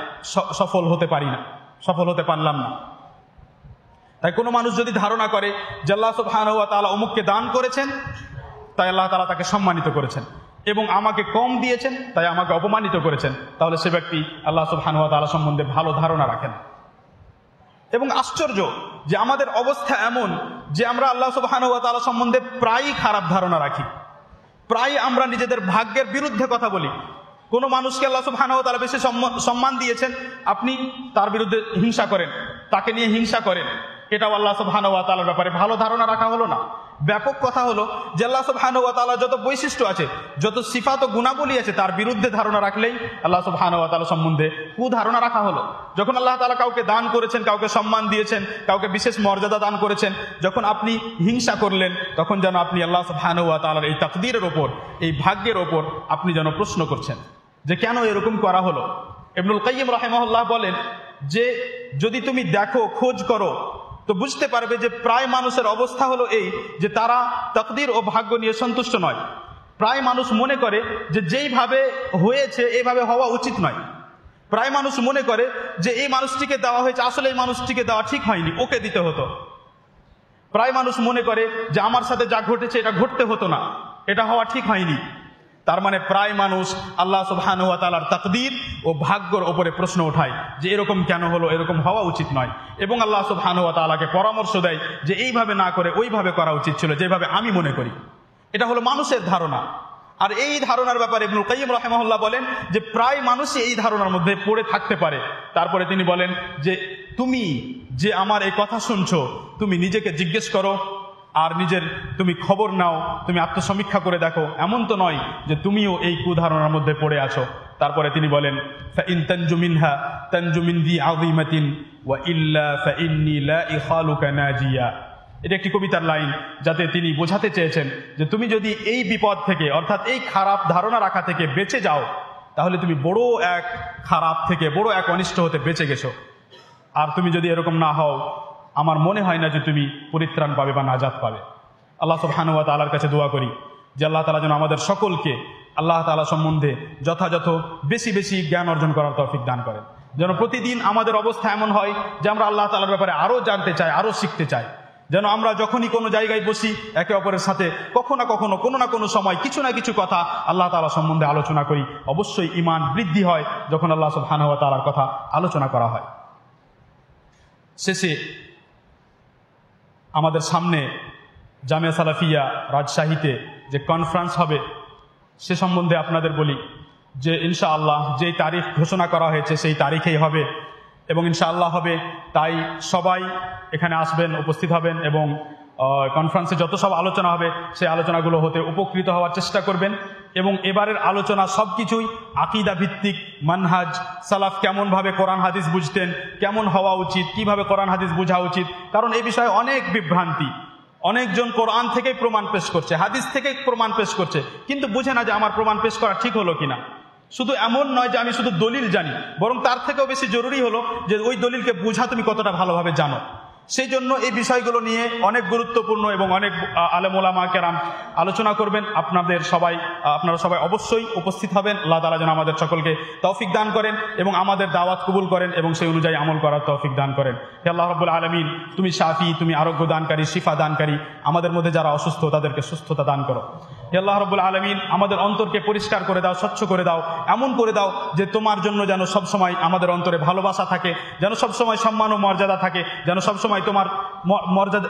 সফল হতে পারলাম না। তাই কোনো মানুষ যদি ধারণা করে যে আল্লাহ সুবহানাহু ওয়া তাআলা অমুককে দান করেছেন, তাই আল্লাহ তাআলা তাকে সম্মানিত করেছেন, এবং আমাকে কম দিয়েছেন তাই আমাকে অপমানিত করেছেন, তাহলে সে ব্যক্তি আল্লাহ সুবহানাহু ওয়া তাআলা সম্বন্ধে ভালো ধারণা রাখেন। এবং আশ্চর্য যে আমাদের অবস্থা এমন যে আমরা আল্লাহ সুবহানাহু ওয়া তাআলা সম্বন্ধে প্রায়ই খারাপ ধারণা রাখি। প্রায় আমরা নিজেদের ভাগ্যের বিরুদ্ধে কথা বলি। কোনো মানুষকে আল্লাহ সুবহানাহু ওয়া তাআলা বেশি সম্মান দিয়েছেন, আপনি তার বিরুদ্ধে হিংসা করেন, তাকে নিয়ে হিংসা করেন। এটাও আল্লাহ সুবহানাহু ওয়া তাআলার ব্যাপারে ভালো ধারণা রাখা হলো না। ব্যাপক কথা হলো যে আল্লাহ সুবহানাহু ওয়া তাআলা যত বৈশিষ্ট্য আছে, যত সিফাত ও গুণাবলী আছে, তার বিরুদ্ধে ধারণা রাখলেই আল্লাহ সুবহানাহু ওয়া তাআলা সম্বন্ধে কুধারণা রাখা হলো। যখন আল্লাহ তাআলা কাউকে দান করেছেন, কাউকে সম্মান দিয়েছেন, কাউকে বিশেষ মর্যাদা দান করেছেন, যখন আপনি হিংসা করলেন, তখন যেন আপনি আল্লাহ সুবহানাহু ওয়া তাআলার এই তাকদীরের ওপর, এই ভাগ্যের ওপর আপনি যেন প্রশ্ন করছেন যে কেন এরকম করা হলো। ইবনুল কাইয়্যিম রাহিমাহুল্লাহ বলেন যে যদি তুমি দেখো, খোঁজ করো, তো বুঝতে পারবে যে প্রায় মানুষের অবস্থা হলো এই যে তারা তাকদীর ও ভাগ্য নিয়ে সন্তুষ্ট নয়। প্রায় মানুষ মনে করে যে যেইভাবে হয়েছে এইভাবে হওয়া উচিত নয়। প্রায় মানুষ মনে করে যে এই মানুষটিকে দেওয়া হয়েছে, আসলে এই মানুষটিকে দেওয়া ঠিক হয়নি, ওকে দিতে হতো। প্রায় মানুষ মনে করে যে আমার সাথে যা ঘটেছে এটা ঘটতে হতো না, এটা হওয়া ঠিক হয়নি। তার মানে প্রায় মানুষ আল্লাহ সুবহানাহু ওয়া তাআলার তাকদীর ও ভাগ্যর উপরে প্রশ্ন ওঠায় যে এরকম কেন হলো, এরকম হওয়া উচিত নয়। এবং আল্লাহ সুবহানাহু ওয়া তাআলাকে পরামর্শ দেয় যে এইভাবে না করে ওইভাবে করা উচিত ছিল, যেভাবে আমি মনে করি। এটা হলো মানুষের ধারণা। আর এই ধারণার ব্যাপারে ইবনুল কাইয়্যিম রাহিমাহুল্লাহ বলেন যে প্রায় মানুষই এই ধারণার মধ্যে পড়ে থাকতে পারে। তারপরে তিনি বলেন যে তুমি যে আমার এই কথা শুনছো, তুমি নিজেকে জিজ্ঞেস করো আর তুমি খবর নাও, তুমি আত্মসমীক্ষা করে দেখো। এমন তো নয় যে তুমিও এই কুধারণার মধ্যে পড়ে আছো। তারপরে তিনি বলেন ফাইন তানজু মিনহা তানজু মিন যি আযীমাতিন ওয়া ইল্লা ফাইন্নী লা ইখালুকা নাজিয়া। এটা একটি কবিতার লাইন, যাতে তিনি বোঝাতে চেয়েছেন যে তুমি যদি এই বিপদ থেকে, অর্থাৎ এই খারাপ ধারণা রাখা থেকে বেঁচে যাও, তাহলে তুমি বড় এক খারাপ থেকে, বড় এক অনিষ্ট হতে বেঁচে গেছো। আর তুমি যদি এরকম না হও, আমার মনে হয় না যে তুমি পরিত্রাণ পাবে বা নাজাত পাবে। আল্লাহ সুবহানাহু ওয়া তাআলার কাছে দোয়া করি যে আল্লাহ তাআলা যেন আমাদের সকলকে আল্লাহ তাআলা সম্বন্ধে যথাযথ বেশি বেশি জ্ঞান অর্জন করার তৌফিক দান করেন। যেন প্রতিদিন আমাদের অবস্থা এমন হয় যে আমরা আল্লাহ তাআলার ব্যাপারে আরো জানতে চাই, আরো শিখতে চাই। যেন আমরা যখনই কোনো জায়গায় বসি, একে অপরের সাথে কখনো না কখনো, কোনো না কোনো সময় কিছু না কিছু কথা আল্লাহ তাআলা সম্বন্ধে আলোচনা করি। অবশ্যই ঈমান বৃদ্ধি হয় যখন আল্লাহ সুবহানাহু ওয়া তাআলার কথা আলোচনা করা হয়। শেষে আমাদের সামনে জামিয়া সালাফিয়া রাজশাহীতে যে কনফারেন্স হবে, সে সম্বন্ধে আপনাদের বলি যে ইনশাআল্লাহ যেই তারিখ ঘোষণা করা হয়েছে সেই তারিখেই হবে এবং ইনশাআল্লাহ হবে। তাই সবাই এখানে আসবেন, উপস্থিত হবেন এবং কনফারেন্সে যত সব আলোচনা হবে সেই আলোচনাগুলো হতে উপকৃত হওয়ার চেষ্টা করবেন। এবং এবারের আলোচনা সব কিছুই আকিদা ভিত্তিক, মানহাজ, সালাফ কেমনভাবে কোরআন হাদিস বুঝতেন, কেমন হওয়া উচিত, কিভাবে কোরআন হাদিস বোঝা উচিত। কারণ এই বিষয়ে অনেক বিভ্রান্তি, অনেকজন কোরআন থেকে প্রমাণ পেশ করছে, হাদিস থেকে প্রমাণ পেশ করছে, কিন্তু বুঝে না যে আমার প্রমাণ পেশ করা ঠিক হলো কিনা। শুধু এমন নয় যে আমি শুধু দলিল জানি, বরং তার থেকেও বেশি জরুরি হলো যে ওই দলিলকে বোঝা তুমি কতটা ভালোভাবে জানো। সেই জন্য এই বিষয়গুলো নিয়ে অনেক গুরুত্বপূর্ণ এবং অনেক আলেম ওলামা কেরাম আলোচনা করবেন। আপনারা সবাই অবশ্যই উপস্থিত হবেন। আল্লাহ তাআলা যেন আমাদের সকলকে তৌফিক দান করেন এবং আমাদের দাওয়াত কবুল করেন এবং সেই অনুযায়ী আমল করার তৌফিক দান করেন। হে আল্লাহ রাব্বুল আলামিন, তুমি শাফি, তুমি আরোগ্য দানকারী, শিফা দানকারী। আমাদের মধ্যে যারা অসুস্থ তাদেরকে সুস্থতা দান করো। হে আল্লাহ রাব্বুল আলামিন, আমাদের অন্তরকে পরিষ্কার করে দাও, স্বচ্ছ করে দাও, এমন করে দাও যে তোমার জন্য যেন সবসময় আমাদের অন্তরে ভালোবাসা থাকে, যেন সবসময় সম্মান ও মর্যাদা থাকে, যেন সবসময় তোমার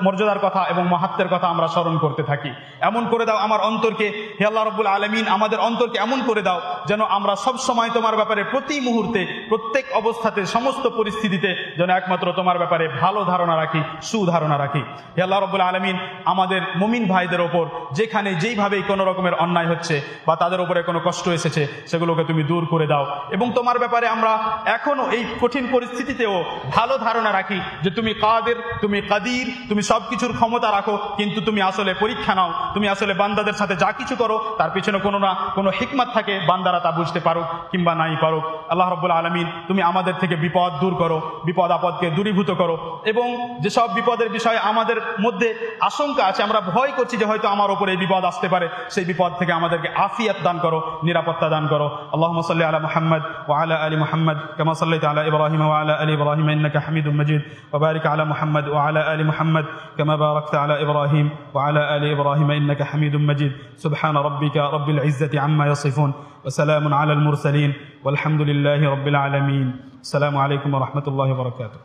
মর্যাদার কথা এবং মাহাত্ম্যের কথা আমরা স্মরণ করতে থাকি। এমন করে দাও আমার অন্তরকে, হে আল্লাহ রাব্বুল আলামিন, আমাদের অন্তরকে এমন করে দাও যেন আমরা সব সময় তোমার ব্যাপারে প্রতি মুহূর্তে, প্রত্যেক অবস্থাতে, সমস্ত পরিস্থিতিতে যেন একমাত্র তোমার ব্যাপারে ভালো ধারণা রাখি, সুধারণা রাখি। হে আল্লাহ রাব্বুল আলামিন, আমাদের মুমিন ভাইদের ওপর যেখানে যেইভাবেই কোনো রকমের অন্যায় হচ্ছে বা তাদের উপরে কোনো কষ্ট এসেছে সেগুলোকে তুমি দূর করে দাও এবং তোমার ব্যাপারে আমরা এখনো এই কঠিন পরিস্থিতিতেও ভালো ধারণা রাখি যে তুমি কাদের, তুমি কাদির, তুমি সবকিছুর ক্ষমতা রাখো, কিন্তু তুমি আসলে পরীক্ষা নাও। তুমি আসলে বান্দাদের সাথে যা কিছু করো তার পিছনে কোনো না কোনো হিকমত থাকে, বান্দারা তা বুঝতে পারুক কিংবা নাই পারুক। আল্লাহ রাব্বুল আলামিন, তুমি আমাদের থেকে বিপদ দূর করো, বিপদ আপদকে দূরীভূত করো এবং যেসব বিপদের বিষয়ে আমাদের মধ্যে আশঙ্কা আছে, আমরা ভয় করছি যে হয়তো আমার উপরে এই বিপদ আসতে পারে, সেই বিপদ থেকে আমাদেরকে আফিয়াত দান করো, নিরাপত্তা দান করো। আল্লাহুম্মা সাল্লি আলা মুহাম্মদ ওয়া আলা আলি মুহাম্মদ কামা সাল্লাইতা আলা ইব্রাহিম ওয়া আলা আলি ইব্রাহিম ইন্নাকা হামিদুম মাজিদ ওয়া বারিক আলা মুহাম্মদ ওয়া আলা আলি মুহাম্মদ কামা বারাকতা আলা ইব্রাহিম ওয়া আলা আলি ইব্রাহিম ইন্নাকা হামিদুম মাজিদ। সুবহান রাব্বিকা রাব্বিল ইজ্জাতি আম্মা ইয়াসিফুন ওয়া সালামুন আলাল মুরসালিন ওয়ালহামদুলিল্লাহি রাব্বিল আলামিন। আসসালামু আলাইকুম ওয়া রাহমাতুল্লাহি ওয়া বারাকাতুহু।